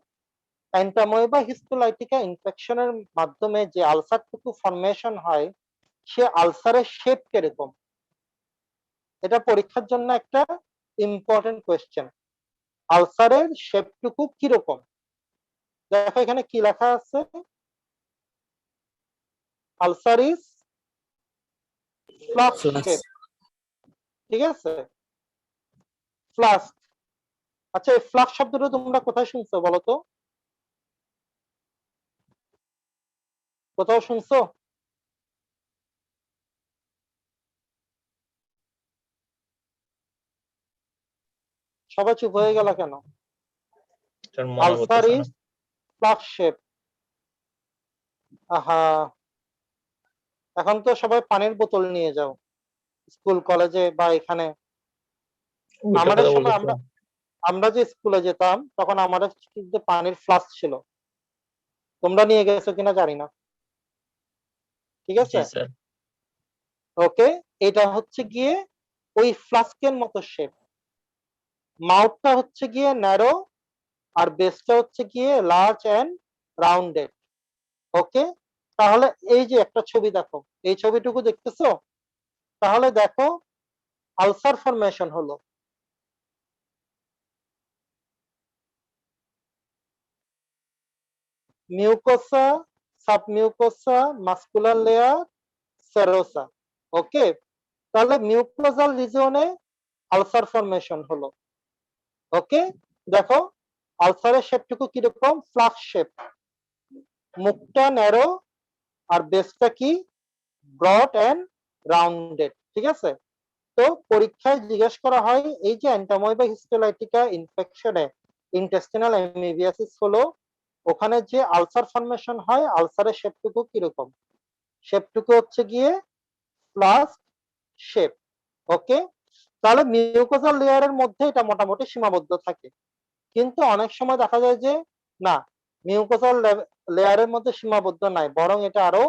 এন্টাময়েবা হিস্টোলাইটিকা ইনফেকশনের মাধ্যমে যে আলসারটুকু ফর্মেশন হয়, সে আলসারের শেপ কিরকম। এটা পরীক্ষার জন্য একটা ইম্পর্টেন্ট কোয়েশ্চেন। আলসারের শেপটুকু কিরকম, দেখো এখানে কি লেখা আছে, আলসার ইজ ফ্লাস্ক শেপ। ঠিক আছে, ফ্লাস্ক। আচ্ছা, এই ফ্লাস্ক শব্দটা তোমরা কোথায় শুনছো বলো তো, কোথাও শুনছো? সবাই চুপ হয়ে গেল কেন? স্যার মনে আলসার করতেছে ইজ না। Flask shape. আহা, এখন তো সবাই পানির বোতল নিয়ে যাও স্কুল কলেজে বা এখানে। ওইটা আমাদের কথা সময় বলতেছে। আমরা যে স্কুলে যেতাম তখন আমাদের যে পানির ফ্লাস্ক ছিল, তোমরা নিয়ে গেছো কিনা জানি না। ঠিক জি আছে, স্যার। ওকে, এটা হচ্ছে গিয়ে ওই ফ্লাস্কের মতো শেপ। মাউথটা হচ্ছে গিয়ে ন্যারো আর বেসটা হচ্ছে গিয়ে লার্জ এন্ড রাউন্ডেড। ওকে, তাহলে এই যে একটা ছবি দেখো, এই ছবিটুকু দেখতেছো, তাহলে দেখো আলসার ফরমেশন হলো। Mucosa, submucosa, muscular layer, serosa. Okay, তাহলে মিউকোজাল রিজিয়নে আলসার ফরমেশন হলো। ওকে, দেখো আলসারের শেপটুকু কিরকম, ফ্লাক্স শেপ। মুখটা ন্যারো আর বেসটা কি ব্রড এন্ড রাউন্ডেড। ঠিক আছে, তো পরীক্ষায় জিজ্ঞেস করা হয় এই যে এন্টাময়েবা হিস্টোলাইটিকা ইনফেকশনে ইন্টেস্টিনাল অ্যামিবিয়াসিস হলো, ওখানে যে আলসার ফরমেশন হয় আলসারের শেপটুকু কিরকম। শেপটুকু হচ্ছে গিয়ে ফ্লাস্ক শেপ। ওকে, তাহলে মিউকোজাল লেয়ারের মধ্যে এটা মোটামুটি সীমাবদ্ধ থাকে, কিন্তু অনেক সময় দেখা যায় যে না, মিউকোসাল লেয়ারের মধ্যে সীমাবদ্ধ নাই, বরং এটা আরো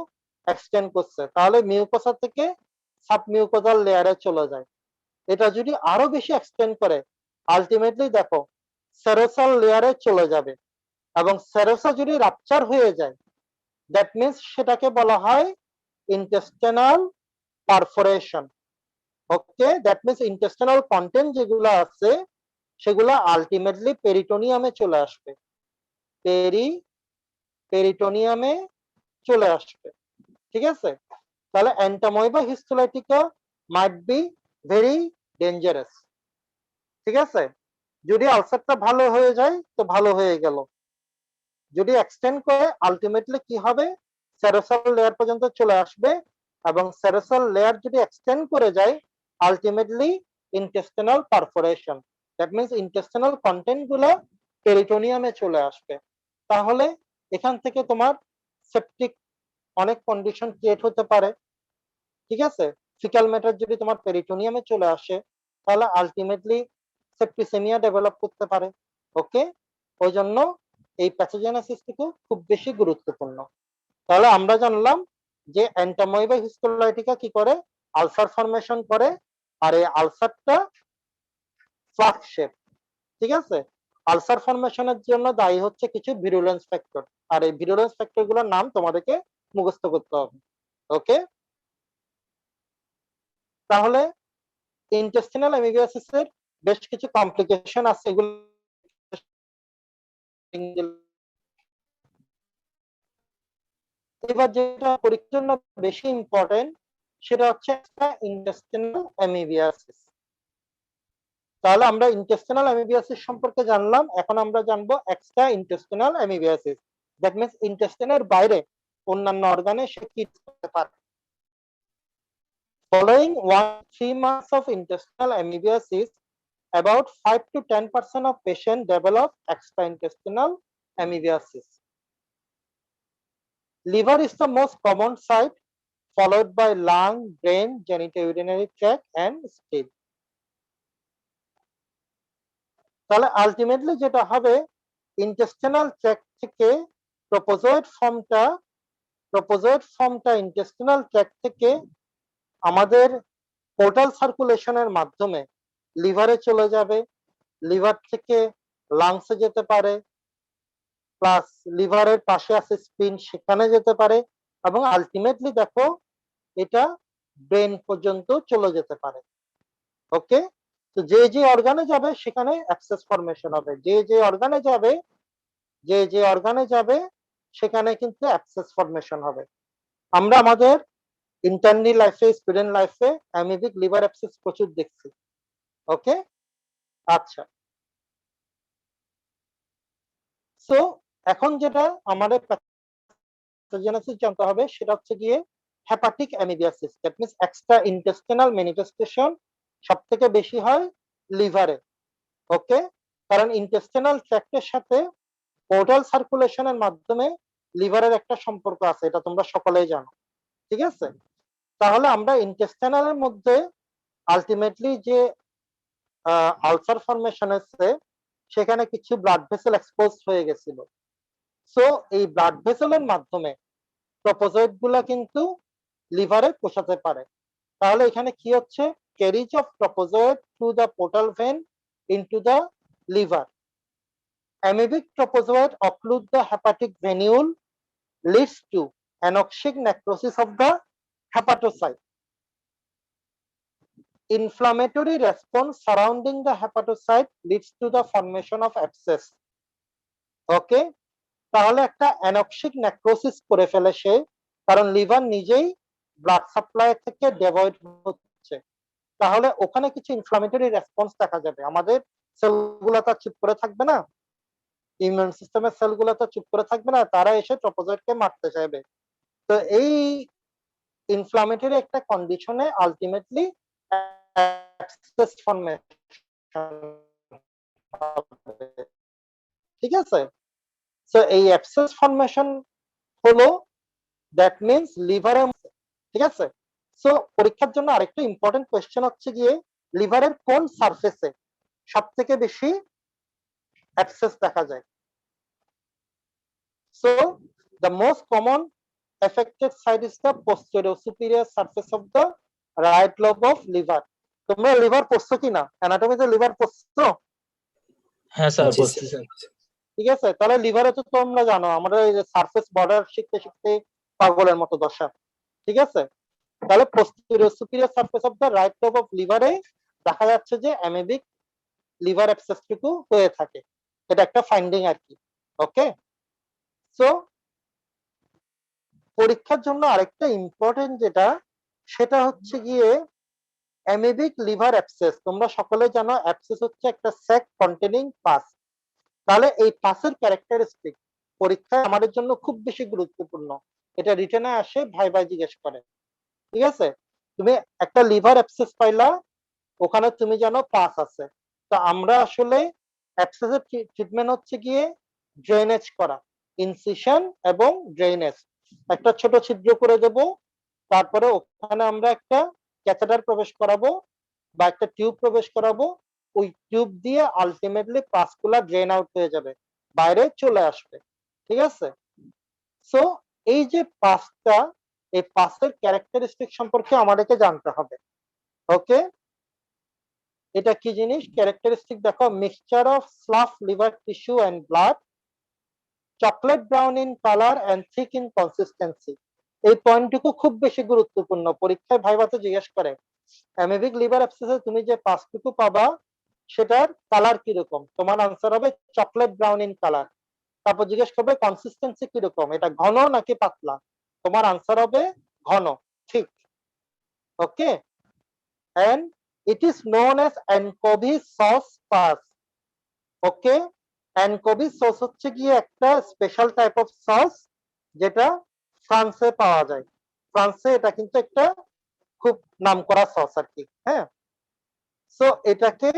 এক্সটেন্ড করছে, তাহলে মিউকোসা থেকে সাবমিউকোজাল লেয়ারে চলে যায়। এটা যদি আরো বেশি এক্সটেন্ড করে আলটিমেটলি দেখো সেরোসাল লেয়ারে চলে যাবে, এবং সেরোসা যদি রাপচার হয়ে যায় দ্যাট মিন্স সেটাকে বলা হয় intestinal perforation. Okay, that means intestinal content যেগুলো আছে সেগুলো আলটিমেটলি পেরিটোনিয়ামে চলে আসবে, পেরিটোনিয়ামে চলে আসবে। ঠিক আছে, তাহলে Entamoeba histolytica might be very dangerous. ঠিক আছে, যদি আলসারটা ভালো হয়ে যায় তো ভালো হয়ে গেল, যদি এক্সটেন্ড করে আলটিমেটলি কি হবে, সেরোসাল লেয়ার পর্যন্ত চলে আসবে, এবং সেরোসাল লেয়ার যদি এক্সটেন্ড করে যায় ultimately intestinal perforation, that means intestinal content গুলো পেরিটোনিয়ামে চলে আসবে। তাহলে এখান থেকে তোমার সেপটিক অনেক কন্ডিশন ক্রিয়েট হতে পারে। ঠিক আছে, ফিক্যাল ম্যাটার যদি তোমার পেরিটোনিয়ামে চলে আসে তাহলে আলটিমেটলি সেপ্টিসেমিয়া ডেভেলপ করতে পারে। ওকে, ওই জন্য এই প্যাথোজেনেসিসটুকু খুব বেশি গুরুত্বপূর্ণ। তাহলে আমরা জানলাম যে এন্টাময়েবা হিস্টোলাইটিকা কি করে, আলসার ফরমেশন করে, আর এই আলসারটা ফ্লাক্স শেপ। ঠিক আছে, আলসার ফরমেশনের জন্য দায়ী হচ্ছে কিছু ভিরুলেন্স ফ্যাক্টর, আর এই ভিরুলেন্স ফ্যাক্টর গুলোর নাম তোমাদেরকে মুখস্থ করতে হবে। ওকে, তাহলে ইন্টেস্টিনাল অ্যামিবিয়াসিসের বেশ কিছু কমপ্লিকেশন আছে, এগুলো এবার যেটা পরীক্ষার জন্য বেশি ইম্পর্টেন্ট সেটা হচ্ছে ইন্টেস্টিনাল অ্যামিবিয়াসিস। তাহলে আমরা ইন্টেস্টিনাল অ্যামিবিয়াসিস সম্পর্কে জানলাম, এখন আমরা জানবো extra intestinal amoebiasis. That means ইন্টেস্টিনের বাইরে অন্যান্য অর্গানে সে কি করতে পারে। Following 1-3 months of intestinal amoebiasis, about 5 to 10% of patients develop extraintestinal amoebiasis. Liver is the most common site, followed by lung, brain, genitourinary tract, and spleen. তাহলে ultimately যেটা হবে, intestinal tract থেকে প্রোপোজয়েড ফর্মটা ইন্টেস্টিনাল ট্র্যাক্ট থেকে আমাদের portal সার্কুলেশনের মাধ্যমে লিভারে চলে যাবে, লিভার থেকে লাংসে যেতে পারে, প্লাস লিভারের পাশে আছে স্প্লিন, সেখানে যেতে পারে, এবং আলটিমেটলি দেখো এটা ব্রেন পর্যন্ত চলে যেতে পারে। ওকে, তো যে যে অর্গানে যাবে সেখানে অ্যাবসেস ফর্মেশন হবে, যে যে অর্গানে যাবে সেখানে কিন্তু অ্যাবসেস ফর্মেশন হবে। আমরা আমাদের ইন্টার্নি লাইফে, স্টুডেন্ট লাইফে অ্যামিবিক লিভার অ্যাবসেস প্রচুর দেখছি। ওকে, আচ্ছা, সো এখন যেটা আমাদের প্যাথোজেনেসিস জানতে হবে সেটা হচ্ছে গিয়ে hepatic amoebiasis. That means extra intestinal manifestation সবথেকে বেশি হয় লিভারে। ওকে, কারণ ইন্টেস্টিনাল ট্র্যাক্টের সাথে পোর্টাল সার্কুলেশনের মাধ্যমে লিভারের একটা সম্পর্ক আছে, এটা তোমরা সকলেই জানো। ঠিক আছে, তাহলে আমরা ইন্টেস্টিনালের মধ্যে আলটিমেটলি যে আলসার ফর্মেশন হচ্ছে, সেখানে কিছু ব্লাড ভেসেল এক্সপোজ হয়ে গেছিল। সো এই ব্লাড ভেসেলের মাধ্যমে প্রোপোজয়েড গুলা কিন্তু লিভারে পৌঁছাতে পারে। তাহলে এখানে কি হচ্ছে, carriage of trophozoite through the portal vein into the liver. Amoebic trophozoite occlude the hepatic venule, leads to anoxic necrosis of the hepatocyte. Inflammatory response surrounding the hepatocyte leads to the formation of abscess. Okay, তাহলে একটা অ্যানক্সিক necrosis করে ফেলে সে, কারণ liver নিজেই blood supply থেকে devoid হচ্ছে। তাহলে ওখানে কিছু ইনফ্লামেটরি রেসপন্স দেখা যাবে। আমাদের সেলগুলো তো চুপ করে থাকবে না, ইমিউন সিস্টেমের সেলগুলো তো চুপ করে থাকবে না, তারা এসে ট্রোপোজয়েডকে মারতে চাইবে। তো এই ইনফ্লামেটরি একটা কন্ডিশনে আলটিমেটলি অ্যাবসেস ফর্মেশন, ঠিক আছে। সো এই অ্যাবসেস ফর্মেশন হলো, দ্যাট মিন্স লিভারে, ঠিক আছে। সো পরীক্ষার জন্য আরেকটা ইম্পর্টেন্ট কোয়েশ্চেন হচ্ছে গিয়ে, লিভারের কোন সারফেসে সবথেকে বেশি অ্যাবসেস দেখা যায়। So the most common affected side is the posterior superior surface of the right lobe of liver. তোমরা লিভার পড়ছো কিনা, অ্যানাটমিতে লিভার পড়ছো? হ্যাঁ স্যার, জি, পড়ছি স্যার। ঠিক আছে, তাহলে লিভারে তো তোমরা জানো আমরা এই যে সারফেস বর্ডার শিখতে শিখতে পাগলের মতো দশা। ঠিক আছে, তাহলে posterior superior surface of the right lobe of লিভারে দেখা যাচ্ছে যে অ্যামিবিক লিভার অ্যাবসেসটুকু হয়ে থাকে। এটা একটা ফাইন্ডিং আর কি। ওকে, সো পরীক্ষার জন্য আরেকটা ইম্পর্টেন্ট যেটা, সেটা হচ্ছে গিয়ে অ্যামিবিক লিভার অ্যাবসেস। তোমরা সকলে জানো অ্যাবসেস হচ্ছে একটা স্যাক কন্টেনিং পাস। তাহলে এই পাসের ক্যারেক্টারিস্টিক পরীক্ষায় আমাদের জন্য খুব বেশি গুরুত্বপূর্ণ। এটা রিটেনে আসে, ভাই জিজ্ঞেস করে। ঠিক আছে, তুমি একটা লিভার অ্যাবসেস পাইলা, ওখানে তুমি জানো পাস আছে। তো আমরা আসলে অ্যাবসেসের ট্রিটমেন্ট হচ্ছে গিয়ে ড্রেনেজ করা, ইনসিশন এবং ড্রেনেজ। একটা ছোট ছিদ্র করে দেব, তারপরে ওখানে আমরা একটা ক্যাথেটার প্রবেশ করাবো বা একটা টিউব প্রবেশ করাবো। ওই টিউব দিয়ে আলটিমেটলি পাসগুলা ড্রেন আউট হয়ে যাবে, বাইরে চলে আসবে। ঠিক আছে, সো এই যে পাসটা, এই পাসের ক্যারেক্টারিস্টিক সম্পর্কে আমাদেরকে জানতে হবে। ওকে, এটা কি জিনিস, ক্যারেক্টারিস্টিক দেখো, mixture of slough liver tissue and blood, chocolate brown in colour and thick in consistency. এই পয়েন্টটুকু খুব বেশি গুরুত্বপূর্ণ, পরীক্ষায় ভাইভাতে জিজ্ঞেস করে অ্যামিবিক লিভার অ্যাবসেসে তুমি যে পাসটুকু পাবা সেটার কালার কিরকম, তোমার আনসার হবে চকলেট ব্রাউন ইন কালার। তারপর জিজ্ঞেস করবে কনসিস্টেন্সি কিরকম, এটা ঘন নাকি পাতলা, তোমার আনসার হবে ঘন, ঠিক। Okay, and It is known as anchovy sauce pus. Okay, anchovy sauce হচ্ছে গিয়ে একটা স্পেশাল টাইপ অফ সস যেটা ফ্রান্সে পাওয়া যায়। ফ্রান্সে এটা কিন্তু একটা খুব নামকরা সস আর কি। হ্যাঁ, সো এটাকে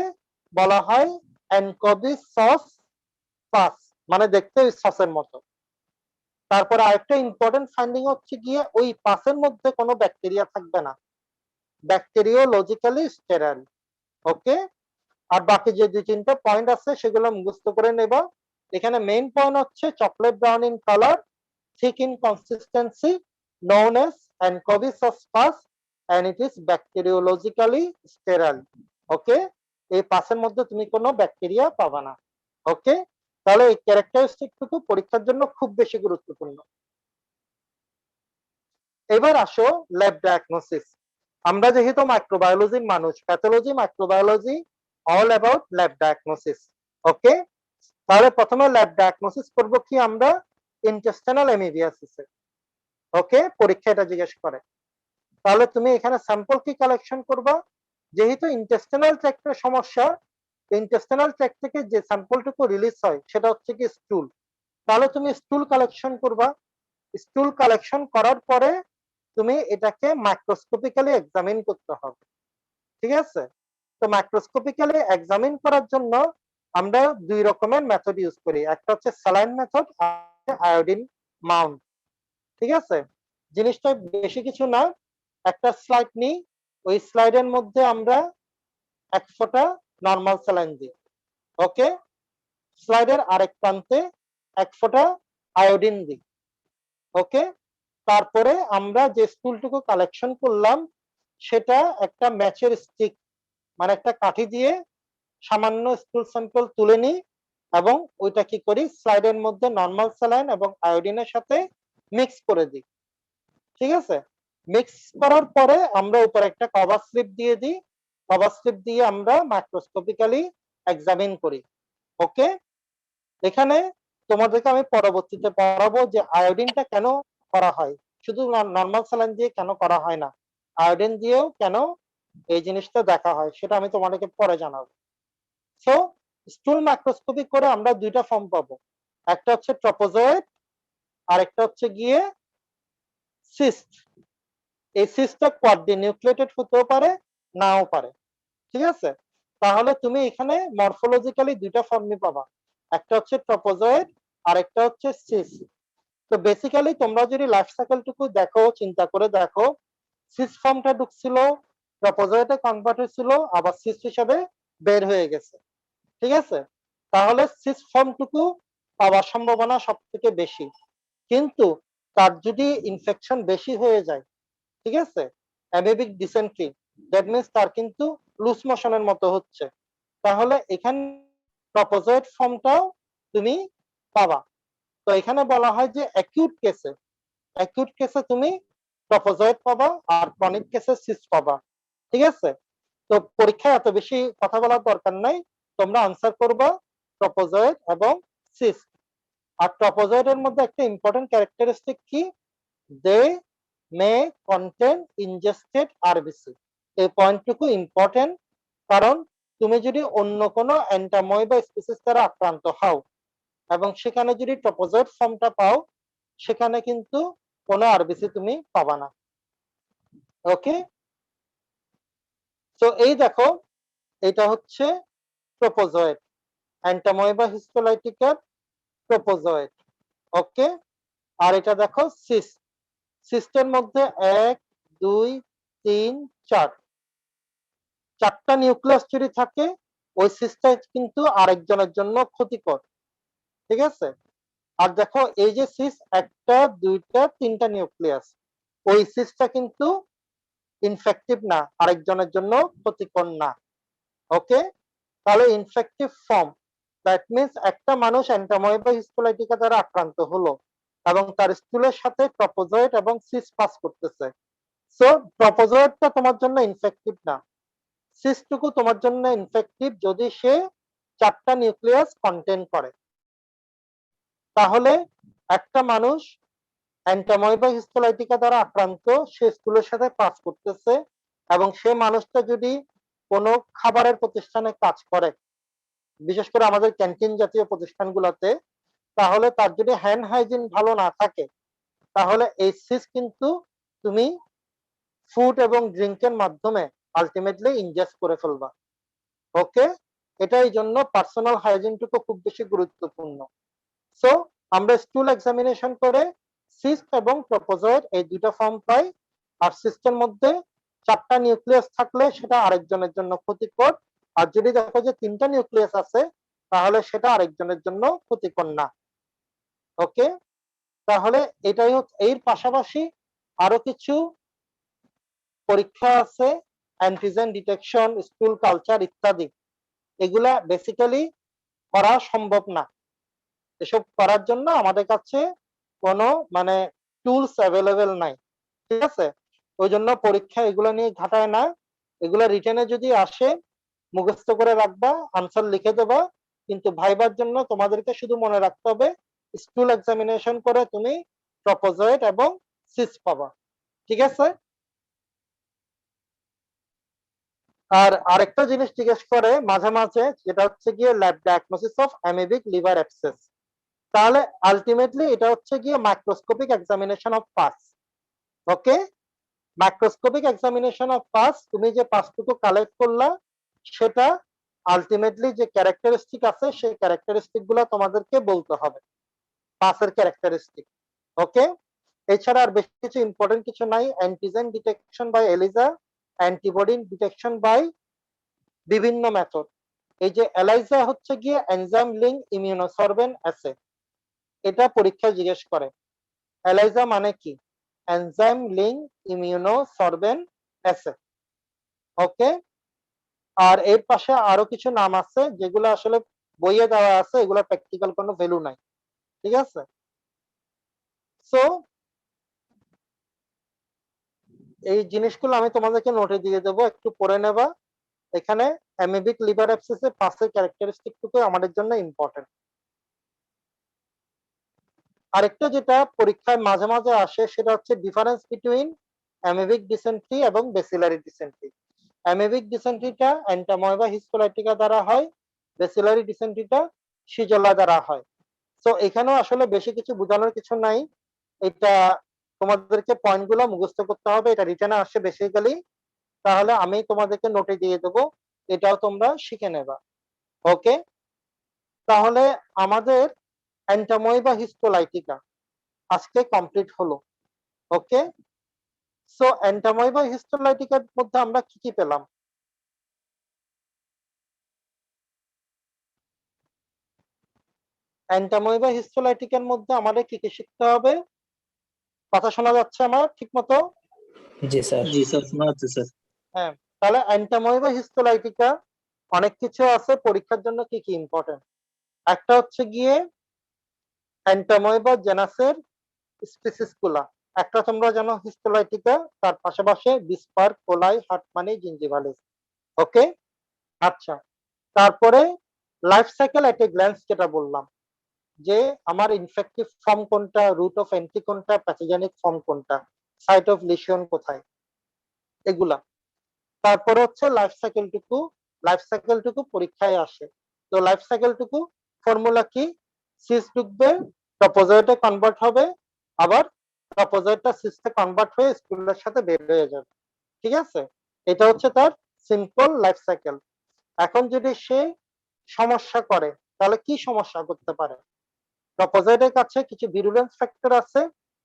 বলা হয় অ্যানকোভি সস পাস, মানে দেখতে ওই সসের মতো। তারপরে আরেকটা ইম্পর্টেন্ট ফাইন্ডিং হচ্ছে গিয়ে ওই পাসের মধ্যে কোনো ব্যাকটেরিয়া থাকবে না, ব্যাকটেরিওলজিক্যালি স্টেরাইল। ওকে, আর বাকি যে দুই তিনটা পয়েন্ট আছে সেগুলো মুখস্থ করে নেব। এখানে মেইন পয়েন্ট হচ্ছে chocolate brown in colour, thick in consistency, known as anchovy sauce pus, and it is bacteriologically sterile. ওকে, এই পাসের মধ্যে তুমি কোনো ব্যাকটেরিয়া পাবা না। ওকে, তাহলে এই ক্যারেক্টারিস্টিকটুকু পরীক্ষার জন্য খুব বেশি গুরুত্বপূর্ণ। এবার আসো ল্যাব ডায়াগনোসিস। আমরা যেহেতু মাইক্রোবায়োলজির মানুষ, pathology, microbiology, all about lab diagnosis. Okay, তাহলে প্রথমে ল্যাব ডায়াগনোসিস করব কি আমরা, ইন্টেস্টাইনাল এমিবিয়াসিসে। ওকে, পরীক্ষা এটা জিজ্ঞেস করে। তাহলে তুমি এখানে স্যাম্পল কি কালেকশন করবা, যেহেতু ইন্টেস্টাইনাল ট্র্যাক্টের সমস্যা, ইন্টেস্টাইনাল ট্র্যাক্ট থেকে যে স্যাম্পলটুকু রিলিজ হয় সেটা হচ্ছে কি স্টুল। তাহলে তুমি স্টুল কালেকশন করবা। স্টুল কালেকশন করার পরে তুমি এটাকে মাইক্রোস্কোপিক্যালি এক্সামিন করতে হবে। ঠিক আছে, তো মাইক্রোস্কোপিক্যালি এক্সামিন করার জন্য আমরা দুই রকমের মেথড ইউজ করি, একটা হচ্ছে স্যালাইন মেথড আর আয়োডিন মাউন্ট। ঠিক আছে, জিনিসটা বেশি কিছু না, একটা স্লাইড নিই, ওই স্লাইডের মধ্যে আমরা এক ফোঁটা নর্মাল স্যালাইন দিই। ওকে, স্লাইডের আরেক প্রান্তে এক ফোঁটা আয়োডিন দিই। ওকে, তারপরে আমরা যে স্টুলটুকু কালেকশন করলাম সেটা একটা ম্যাচের স্টিক, মানে একটা কাঠি দিয়ে সামান্য স্টুল স্যাম্পল তুলে নিই এবং ওইটা কি করি, স্লাইডের মধ্যে নর্মাল স্যালাইন এবং আয়োডিনের সাথে মিক্স করে দিই। ঠিক আছে, মিক্স করার পরে আমরা উপরে একটা কভার স্লিপ দিয়ে দিই, কভার স্লিপ দিয়ে আমরা মাইক্রোস্কোপিক্যালি এক্সামিন করি। ওকে, এখানে তোমাদেরকে আমি পরবর্তীতে পড়াবো যে আয়োডিনটা কেন করা হয়, শুধু নর্মাল স্যালাইন দিয়ে কেন করা হয় না, আয়োডিন দিয়েও কেন এই জিনিসটা দেখা হয়, সেটা আমি তোমাদেরকে পরে জানাবো। সো স্টুল মাইক্রোস্কোপি করে আমরা দুইটা ফর্ম পাবো, একটা হচ্ছে ট্রপোজয়েড আর একটা হচ্ছে গিয়ে সিস্ট। এই সিস্টটা কোয়াড্রিনিউক্লিয়েটেড হতেও পারে, নাও পারে। ঠিক আছে, তাহলে তুমি এখানে মরফোলজিক্যালি দুইটা ফর্মই পাবা, একটা হচ্ছে ট্রপোজয়েড আর একটা হচ্ছে সিস্ট। তো বেসিক্যালি তোমরা যদি লাইফ সাইকেলটুকু দেখো, চিন্তা করে দেখো, সিস্ট ফর্মটা ঢুকছিল, ট্রপোজয়েডে কনভার্ট হয়েছিল, আবার সিস্ট হিসেবে বের হয়ে গেছে। ঠিক আছে, তাহলে সিস্ট ফর্মটুকু পাওয়ার সম্ভাবনা সব থেকে বেশি, কিন্তু তার যদি ইনফেকশন বেশি হয়ে যায়, ঠিক আছে, অ্যামিবিক ডিসেন্ট্রি, দ্যাট মিন্স তার কিন্তু লুজ মোশনের মতো হচ্ছে, তাহলে এখানে ট্রপোজয়েড ফর্মটাও তুমি পাবা। তো এখানে বলা হয় যে অ্যাকিউট কেসে তুমি ট্রপোজয়েড পাবা আর ক্রনিক কেসে সিস্ট পাবা। ঠিক আছে, তো পরীক্ষায় এত বেশি কথা বলার দরকার নাই, তোমরা আনসার করবা ট্রপোজয়েড এবং সিস্ট। আর ট্রপোজয়েডের মধ্যে একটা ইম্পর্টেন্ট ক্যারেক্টারিস্টিক কি, দে মে কন্টেন ইনজেস্টেড আরবিসি। এই পয়েন্টটুকু ইম্পর্টেন্ট, কারণ তুমি যদি অন্য কোনো অ্যান্টাময়েবা স্পিসিস দ্বারা আক্রান্ত হও এবং সেখানে যদি ট্রপোজয়েড ফর্মটা পাও, সেখানে কিন্তু কোনো আরবিসি তুমি পাবা না। ওকে, তো এই দেখো, এটা হচ্ছে ট্রপোজয়েড, অ্যান্টাময়েবা হিস্টোলাইটিকার ট্রপোজয়েড। ওকে, আর এটা দেখো সিস্ট, সিস্টের মধ্যে 1 2 3 4 চারটা নিউক্লিয়াস যদি থাকে, ওই সিস্টটা কিন্তু আরেকজনের জন্য ক্ষতিকর। ঠিক আছে, আর দেখো এই যে সিস্ট, একটা দুইটা তিনটা নিউক্লিয়াস, ওই সিস্টটা কিন্তু ইনফেক্টিভ না, আরেকজনের জন্য ক্ষতিকর না। ওকে, তাহলে ইনফেক্টিভ ফর্ম, দ্যাট মিন্স একটা মানুষ এন্টাময়েবা হিস্টোলাইটিকা দ্বারা আক্রান্ত হলো এবং তার স্টুলের সাথে ট্রপোজয়েড এবং সিস্ট পাস করতেছে। সো ট্রপোজয়েডটা তোমার জন্য ইনফেক্টিভ না, সিস্টটুকু তোমার জন্য ইনফেক্টিভ যদি সে চারটা নিউক্লিয়াস কন্টেন করে। তাহলে একটা মানুষ এন্টাময়েবা হিস্টোলাইটিকা দ্বারা আক্রান্ত, সে স্টুলের সাথে পাস করতেছে এবং সে মানুষটা যদি কোনো খাবারের প্রতিষ্ঠানে কাজ করে, বিশেষ করে আমাদের ক্যান্টিন জাতীয় প্রতিষ্ঠানগুলোতে, তাহলে তার যদি হ্যান্ড হাইজিন ভালো না থাকে, তাহলে এই সিস কিন্তু তুমি ফুড এবং ড্রিঙ্কের মাধ্যমে আলটিমেটলি ইনজেস্ট করে ফেলবা। ওকে, এটাই জন্য পার্সোনাল হাইজিনটুকু খুব বেশি গুরুত্বপূর্ণ। সো আমরা স্টুল এক্সামিনেশন করে সিস্ট এবং ট্রপোজয়েড এই দুইটা ফর্ম পাই। আর সিস্টের মধ্যে 4টা নিউক্লিয়াস থাকলে সেটা আরেকজনের জন্য ক্ষতিকর, আর যদি দেখো যে 3টা নিউক্লিয়াস আছে তাহলে সেটা আরেকজনের জন্য ক্ষতিকর না। ওকে, তাহলে এটাই হচ্ছে। এর পাশাপাশি আরো কিছু পরীক্ষা আছে, অ্যান্টিজেন ডিটেকশন, স্টুল কালচার ইত্যাদি। এগুলা বেসিক্যালি করা সম্ভব না। এসব করার জন্য আমাদের কাছে কোনো মানে টুলস অ্যাভেলেবেল নাই, ঠিক আছে? ওই জন্য পরীক্ষা এগুলো নিয়ে ঘাটায় না। এগুলো রিটেনে যদি আসে মুখস্থ করে রাখবা, আনসার লিখে দেবা, কিন্তু ভাইবার জন্য তোমাদেরকে শুধু মনে রাখতে হবে স্টুল এক্সামিনেশন করে তুমি ট্রপোজয়েড এবং সিস পাবা, ঠিক আছে? আর আরেকটা জিনিস জিজ্ঞেস করে মাঝে মাঝে, যেটা হচ্ছে গিয়ে lab diagnosis of amoebic liver abscess. তাহলে আলটিমেটলি এটা হচ্ছে গিয়ে microscopic examination of pass. Okay, microscopic examination of pass, তুমি যে পাসটুকু কালেক্ট করলা সেটা আলটিমেটলি যে ক্যারেক্টারিস্টিক আছে সেই ক্যারেক্টারিস্টিক গুলো তোমাদেরকে বলতে হবে, পাসের ক্যারেক্টারিস্টিক। ওকে, এছাড়া আর বেশি কিছু ইম্পর্টেন্ট কিছু নাই। Antigen detection by ELISA, antibody detection by বিভিন্ন মেথড। এই যে এলাইজা হচ্ছে গিয়ে এনজাইম লিঙ্ক ইমিউনোসরবেন্ট অ্যাসে, এটা পরীক্ষায় জিজ্ঞেস করে। এলাইজা মানে কি? Enzyme link immunosorbent assay. Okay, আর এর পাশে আরো কিছু নাম আছে যেগুলো আসলে বইয়ে দেওয়া আছে, এগুলো প্র্যাকটিক্যাল কোনো ভ্যালু নাই, ঠিক আছে? সো এই জিনিসগুলো আমি তোমাদেরকে নোটে দিয়ে দেবো, একটু পড়ে নেবা। এখানে অ্যামিবিক লিভার অ্যাবসেসে পাসের ক্যারেক্টারিস্টিকটুকু আমাদের জন্য ইম্পর্টেন্ট। আরেকটা যেটা পরীক্ষায় মাঝে মাঝে আসে সেটা হচ্ছে ডিফারেন্স বিটুইন অ্যামিবিক ডিসেন্ট্রি এবং বেসিলারি ডিসেন্ট্রি। অ্যামিবিক ডিসেন্ট্রিটা এন্টাময়বা হিস্টোলাইটিকা দ্বারা হয়, বেসিলারি ডিসেন্ট্রিটা শিজলা দ্বারা হয়। তো এখানেও আসলে বেশি কিছু বোঝানোর কিছু নাই, এটা তোমাদেরকে পয়েন্টগুলো মুখস্থ করতে হবে, এটা রিটেনে আসে বেসিক্যালি। তাহলে আমি তোমাদেরকে নোটে দিয়ে দেবো, এটাও তোমরা শিখে নেবা। ওকে, তাহলে আমাদের এন্টাময়বা হিস্টোলাইটিকা আজকে কমপ্লিট হলো। ওকে, সো এন্টাময়বা হিস্টোলাইটিকার মধ্যে আমরা কি কি পেলাম? এন্টাময়বা হিস্টোলাইটিকার মধ্যে আমাদের কি কি শিখতে হবে? কথা শোনা যাচ্ছে আমার ঠিক মতো? জি স্যার। জি স্যার, শোনা যাচ্ছে স্যার। হ্যাঁ, তাহলে এন্টাময়বা হিস্টোলাইটিকা অনেক কিছু আছে পরীক্ষার জন্য কি কি ইম্পর্টেন্ট। একটা হচ্ছে গিয়ে এন্টাময়বা জেনাসের স্পিসিস গুলা। একটা তোমরা জানো হিস্টোলাইটিকা, তার পাশাপাশি বিস্পার, কোলাই, হার্টমানি, জিঞ্জিভালিস। ওকে, আচ্ছা, তারপরে life cycle at a glance যেটা বললাম, যে আমার ইনফেক্টিভ ফর্ম কোনটা, রুট অফ এন্ট্রি কোনটা, প্যাথোজেনিক ফর্ম কোনটা, সাইট অফ লিশন কোথায়, এগুলা। তারপরে হচ্ছে লাইফ সাইকেলটুকু পরীক্ষায় আসে। তো লাইফ সাইকেলটুকু ফর্মুলা কি? সিস ঢুকবে, ট্রপোজয়েডে কনভার্ট হবে, আবার ট্রপোজয়েডটা সিসে কনভার্ট হয়ে স্টুলের সাথে বের হয়ে যাবে, ঠিক আছে? এটা হচ্ছে তার সিম্পল লাইফ সাইকেল। এখন যদি সে সমস্যা করে, তাহলে কি সমস্যা করতে পারে? ট্রপোজয়েডের কাছে কিছু ভিরুলেন্স ফ্যাক্টর আছে,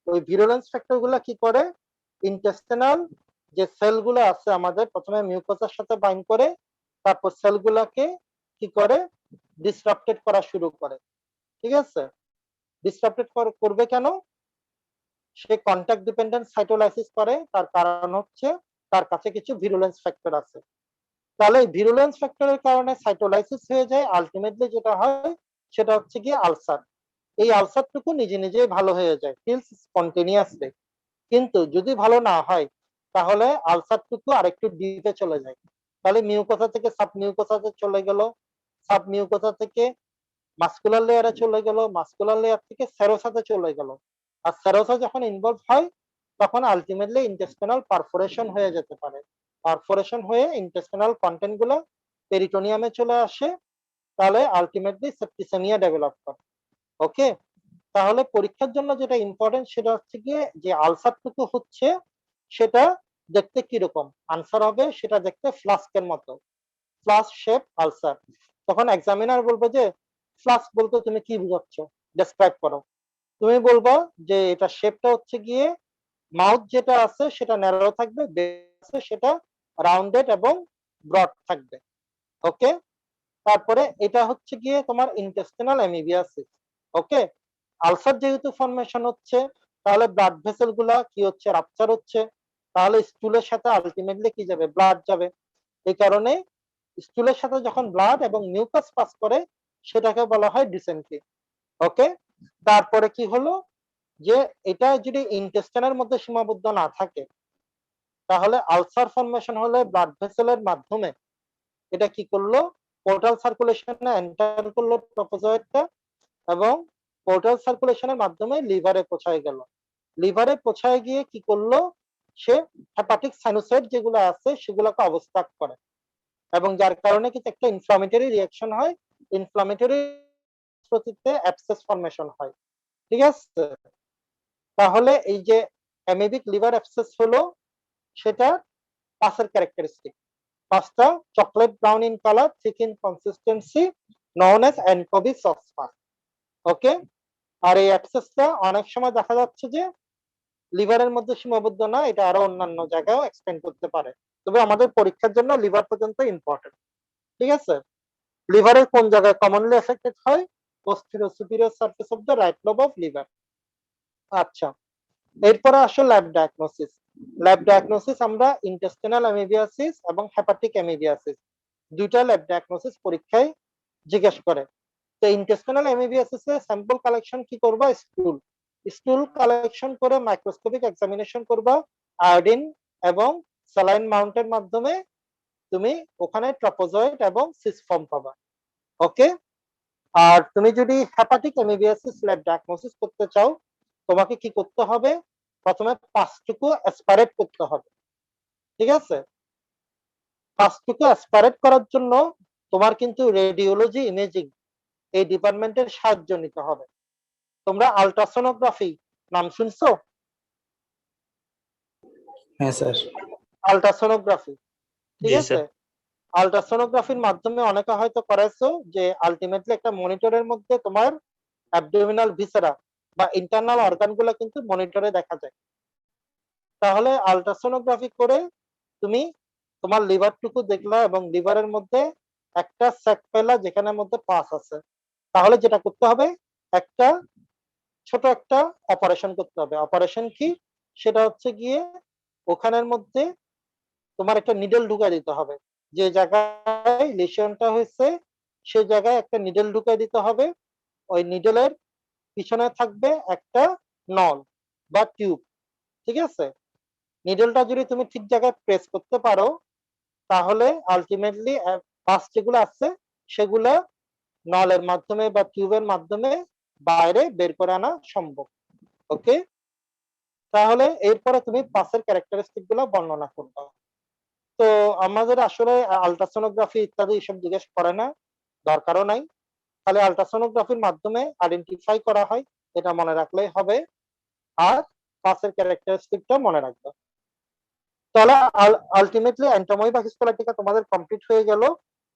ওই ভিরুলেন্স ফ্যাক্টর গুলা কি করে, ইন্টেস্টিনাল যে সেলগুলো আছে আমাদের, প্রথমে মিউকোসার সাথে বাইন্ড করে, তারপর সেলগুলাকে কি করে, ডিসরাপ্টেড করা শুরু করে, ঠিক আছে? ডিসরাপ্টেড করবে কেন? সে কন্টাক্ট ডিপেন্ডেন্ট সাইটোলাইসিস করে, তার কারণ হচ্ছে তার কাছে কিছু ভিরুলেন্স ফ্যাক্টর আছে। তাহলে এই ভিরুলেন্স ফ্যাক্টরের কারণে সাইটোলাইসিস হয়ে যায়, আলটিমেটলি যেটা হয় সেটা হচ্ছে গিয়ে আলসার। এই আলসারটুকু নিজে নিজেই ভালো হয়ে যায়, ফিলস স্পন্টেনিয়াসলি। কিন্তু যদি ভালো না হয় তাহলে আলসারটুকু আরেকটু ডিপে চলে যায়। তাহলে মিউকোসা থেকে সাব মিউকোসাতে চলে গেল, সাব মিউকোসা থেকে মাস্কুলার লেয়ারে চলে গেল, মাস্কুলার লেয়ার থেকে সেরোসাতে চলে গেল। আর সেরোসা যখন ইনভলভ হয় তখন আলটিমেটলি ইন্টেস্টিনাল পারফোরেশন হয়ে যেতে পারে। পারফোরেশন হয়ে ইন্টেস্টিনাল কন্টেন্ট গুলো পেরিটোনিয়ামে চলে আসে, তাহলে আলটিমেটলি সেপ্টিসেমিয়া ডেভেলপ করে। ওকে, তাহলে পরীক্ষার জন্য যেটা ইম্পর্টেন্ট সেটা হচ্ছে গিয়ে যে আলসারটুকু হচ্ছে সেটা দেখতে কিরকম, আনসার হবে সেটা দেখতে ফ্লাস্কের মতো, ফ্লাস্ক শেপ আলসার। তখন এক্সামিনার বলবে যে ফ্লাস্ক বলতে তুমি কি বোঝাচ্ছ, ডেসক্রাইব করো। তুমি বলবা যে এটা শেপটা হচ্ছে গিয়ে মাউথ যেটা আছে সেটা ন্যারো থাকবে, সেটা রাউন্ডেড এবং ব্রড থাকবে। ওকে, তারপরে এটা হচ্ছে গিয়ে তোমার ইন্টেস্টিনাল অ্যামিবিয়াসিস। ওকে, আলসার যেহেতু ফর্মেশন হচ্ছে, তাহলে ব্লাড ভেসেল গুলা কি হচ্ছে, রাপচার হচ্ছে, তাহলে স্টুলের সাথে আলটিমেটলি কি যাবে, ব্লাড যাবে। এই কারণে স্টুলের সাথে যখন ব্লাড এবং মিউকাস পাস করে সেটাকে বলা হয় ডিসেন্ট্রি। ওকে, তারপরে কি হলো যে এটা যদি ইন্টেস্টাইনের মধ্যে সীমাবদ্ধ না থাকে, তাহলে আলসার ফর্মেশন হলে ব্লাড ভেসেলের মাধ্যমে এটা কি করলো, পোর্টাল সার্কুলেশনে এন্টার করলো ট্রপোজয়েডটা, এবং পোর্টাল সার্কুলেশনের মাধ্যমে লিভারে পৌঁছায় গেল। লিভারে পৌঁছায় গিয়ে কি করলো, সে হেপাটিক সাইনোসয়েড যেগুলো আছে সেগুলোকে অবস্ট্রাক করে, এবং যার কারণে কিন্তু একটা ইনফ্লামেটরি রিঅ্যাকশন হয়, ইনফ্লামেটরি প্রতিতে অ্যাবসেস ফর্মেশন হয়। ঠিক আছে, তাহলে এই যে অ্যামিবিক লিভার অ্যাবসেস হলো সেটা পাসের ক্যারেক্টারিস্টিক। পাসটা chocolate brown in colour, thick in consistency, known as anchovy sauce pus। Okay, আর এই অ্যাবসেসটা অনেক সময় দেখা যাচ্ছে যে লিভারের মধ্যে সীমাবদ্ধ না, এটা আরো অন্যান্য জায়গায়ও এক্সটেন্ড করতে পারে, তবে আমাদের পরীক্ষার জন্য লিভার পর্যন্ত ইম্পর্টেন্ট। ঠিক আছে, লিভারের কোন জায়গায় কমনলি এফেক্টেড হয়, posterior superior surface of the right lobe of liver। আচ্ছা, এরপরে আসো ল্যাব ডায়াগনোসিস। ল্যাব ডায়াগনোসিস আমরা ইন্টেস্টিনাল অ্যামিবিয়াসিস এবং হেপাটিক অ্যামিবিয়াসিস দুইটা ল্যাব ডায়াগনোসিস পরীক্ষায় জিজ্ঞেস করে। তো ইন্টেস্টিনাল অ্যামিবিয়াসিস এর স্যাম্পল কালেকশন কি করবা, স্টুল, স্টুল কালেকশন করে মাইক্রোস্কোপিক এক্সামিনেশন করবা, আয়োডিন এবং স্যালাইন মাউন্টের মাধ্যমে তুমি ওখানে ট্রপোজয়েড এবং সিস ফর্ম পাবা। ওকে, আর তুমি যদি হেপাটিক অ্যামিবিয়াসিস ল্যাব ডায়াগনোসিস করতে চাও, তোমাকে কি করতে হবে, প্রথমে পাঁচটুকু অ্যাসপারেট করতে হবে। ঠিক আছে, পাঁচটুকু অ্যাসপারেট করার জন্য তোমার কিন্তু রেডিওলজি ইমেজিং এই ডিপার্টমেন্টের সাহায্য নিতে হবে। তোমরা আলট্রাসোনোগ্রাফি নাম শুনছো? হ্যাঁ স্যার। আলট্রাসোনোগ্রাফি, ঠিক জি আছে, স্যার। আলট্রাসোনোগ্রাফির মাধ্যমে অনেকে হয়তো করাইছো যে আলটিমেটলি একটা মনিটরের মধ্যে তোমার অ্যাবডোমিনাল ভিসেরা বা ইন্টারনাল অর্গান গুলা কিন্তু মনিটরে দেখা যায়। তাহলে আলট্রাসোনোগ্রাফি করে তুমি তোমার লিভারটুকু দেখলা এবং লিভারের মধ্যে একটা স্যাক পেলা যেখানের মধ্যে পাস আছে, তাহলে যেটা করতে হবে, একটা ছোট একটা অপারেশন করতে হবে। অপারেশন কি, সেটা হচ্ছে গিয়ে ওখানের মধ্যে তোমার একটা নিডল ঢুকাই দিতে হবে, যে জায়গায় লিশনটা হয়েছে সে জায়গায় একটা নিডল ঢুকাই দিতে হবে। ওই নিডলের পিছনে থাকবে একটা নল বা টিউব। ঠিক আছে, নিডলটা যদি তুমি ঠিক জায়গায় প্রেস করতে পারো, তাহলে আলটিমেটলি পাস যেগুলো আছে সেগুলো নলের মাধ্যমে বা টিউবের মাধ্যমে বাইরে বের করে আনা সম্ভব। ওকে, তাহলে এরপরে তুমি পাসের ক্যারেক্টারিস্টিক গুলো বর্ণনা করবে। তো আমাদের আসলে আলট্রাসোনোগ্রাফি ইত্যাদি এসব জিজ্ঞেস করে না, দরকারও নাই, খালি আলট্রাসোনোগ্রাফির মাধ্যমে আইডেন্টিফাই করা হয়, এটা মনে রাখলেই হবে। আর পাসের ক্যারেক্টারিস্টিকটা মনে রাখবে। তাহলে আলটিমেটলি অ্যান্টোমোeba হিস্টোলাইটিকা তোমাদের কমপ্লিট হয়ে গেল।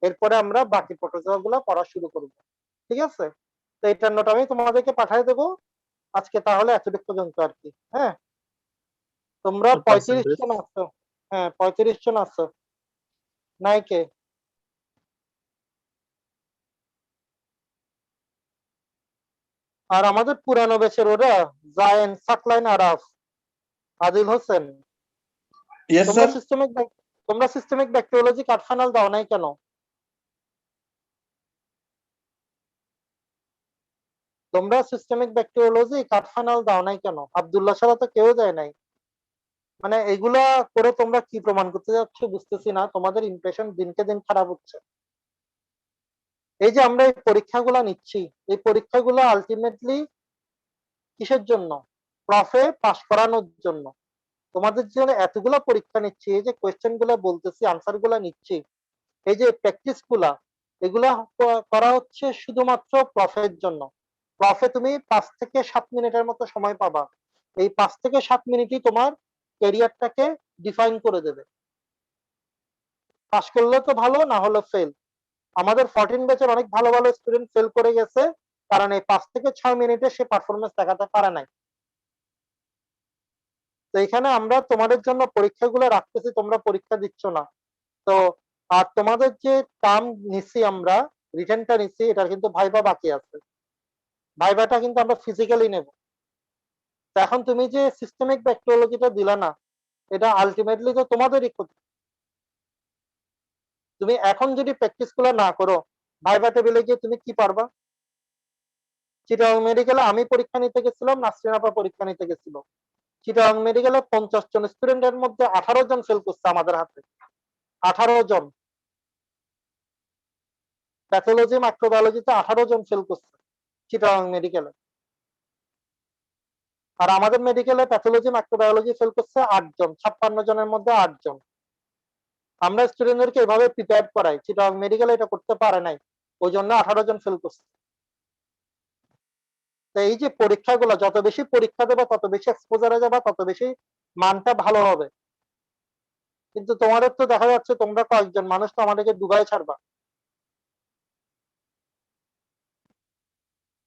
এরপরে আমরা বাকি প্রোটোজোয়াগুলো পড়া শুরু করব। ঠিক আছে, তো এটার নোট আমি তোমাদেরকে পাঠিয়ে দেবো। আজকে তাহলে এতটুকু পর্যন্ত আর কি। হ্যাঁ, তোমরা 35 জন আছো। হ্যাঁ, 35 জন আছো। নাই কে? আর আমাদের পুরানো ব্যাচের ওরা জায়েন, সাকলাইন, আরাফ, আদিল হোসেন, ইয়েস তোমরা sir. Systemic bacteriology card final দাও নাই কেন? তোমরা সিস্টেমিক ব্যাকটেরিওলজি কার্ড ফাইনাল দাও নাই কেন? আব্দুল্লাহ ছাড়া তো কেউ দেয় নাই। মানে এগুলা করে তোমরা কি প্রমাণ করতে যাচ্ছ বুঝতেছি না, তোমাদের ইমপ্রেশন দিনকে দিন খারাপ হচ্ছে। এই যে আমরা এই পরীক্ষাগুলো নিচ্ছি, এই পরীক্ষাগুলো আলটিমেটলি কিসের জন্য? প্রফে পাস করানোর জন্য। তোমাদের জন্য এতগুলা পরীক্ষা নিচ্ছি, এই যে কোয়েশ্চেন গুলা বলতেছি, আনসার গুলা নিচ্ছি, এই যে প্র্যাকটিস গুলা, এগুলা করা হচ্ছে শুধুমাত্র প্রফের জন্য। প্রফে তুমি 5 থেকে 7 মিনিটের মতো সময় পাবা। এই 5 থেকে 7 মিনিটই তোমার ক্যারিয়ারটাকে ডিফাইন করে দেবে। পাস করলে তো ভালো, না হলে ফেল। আমাদের 14 ব্যাচের অনেক ভালো ভালো স্টুডেন্ট ফেল করে গেছে, কারণ এই 5 থেকে 6 মিনিটে সে পারফরমেন্স দেখাতে পারে নাই। তো এখানে আমরা তোমাদের জন্য পরীক্ষাগুলো রাখতেছি, তোমরা পরীক্ষা দিচ্ছ না। তো আর তোমাদের যে টার্ম নিছি আমরা, রিটেনটা নিছি, এটার কিন্তু ভাইবা বাকি আছে। ভাইবাটা কিন্তু আমরা ফিজিক্যালি নেব। তো এখন তুমি যে সিস্টেমিক ব্যাকটেরিওলজিটা দিলা না, এটা আলটিমেটলি তো তোমাদেরই ক্ষতি। তুমি এখন যদি প্র্যাকটিস গুলো না করো, ভাইবা টেবিলে গিয়ে তুমি কি পারবা? চিটাগং মেডিকেলে আমি পরীক্ষা নিতে গেছিলাম, নাসরিন আপা পরীক্ষা নিতে গেছিল। চিটাগং মেডিকেলে 50 জন স্টুডেন্টের মধ্যে 18 জন ফেল করছে আমাদের হাতে। 18 জন। প্যাথোলজি মাইক্রোবায়োলজিতে 18 জন ফেল করছে চিটাগং মেডিকেলে। আর আমাদের মেডিকেলে প্যাথোলজি মাইক্রোবায়োলজি ফেল করছে 8 জন, 56 জনের মধ্যে 8 জন। আমরা স্টুডেন্টদেরকে এভাবে প্রিপেয়ার করাই, চিটাগং মেডিকেলে এটা করতে পারে নাই, ওই জন্য 18 জন ফেল করছে। তো এই যে পরীক্ষাগুলো, যত বেশি পরীক্ষা দেবা তত বেশি এক্সপোজারে যাবা, তত বেশি মানটা ভালো হবে। কিন্তু তোমাদের তো দেখা যাচ্ছে তোমরা কয়েকজন মানুষ তো আমাদেরকে ডুবাই ছাড়বা।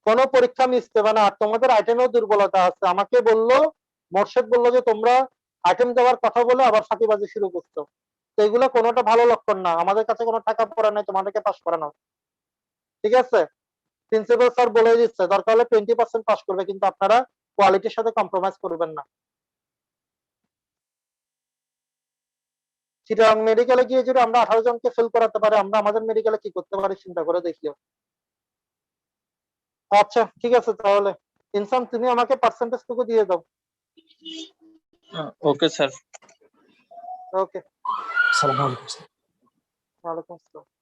কোনো পরীক্ষা মিস দেবে না। আর তোমাদের আইটেমেও দুর্বলতা আছে। আমাকে বললো, মোর্শেদ বললো যে তোমরা আইটেম দেওয়ার কথা বলে আবার ফাঁকিবাজি শুরু করছো। তো এগুলো কোনোটা ভালো লক্ষণ না। আমাদের কাছে কোনো টাকা পড়া নাই তোমাদেরকে পাস করানো, ঠিক আছে? প্রিন্সিপাল স্যার বলে দিচ্ছে দরকার হলে 20% পাস করবে, কিন্তু আপনারা কোয়ালিটির সাথে কম্প্রোমাইজ করবেন না। চিটাগং মেডিকেলে গিয়ে যদি আমরা 18 জনকে ফেল করাতে পারি, আমরা আমাদের মেডিকেলে কি করতে পারি চিন্তা করে দেখিও। আচ্ছা ঠিক আছে, তাহলে ইনসান তুমি আমাকে পার্সেন্টেজ টুকু দিয়ে দাও। Okay sir. ওকে, আসসালামু আলাইকুম। ওয়ালাইকুম আসসালাম।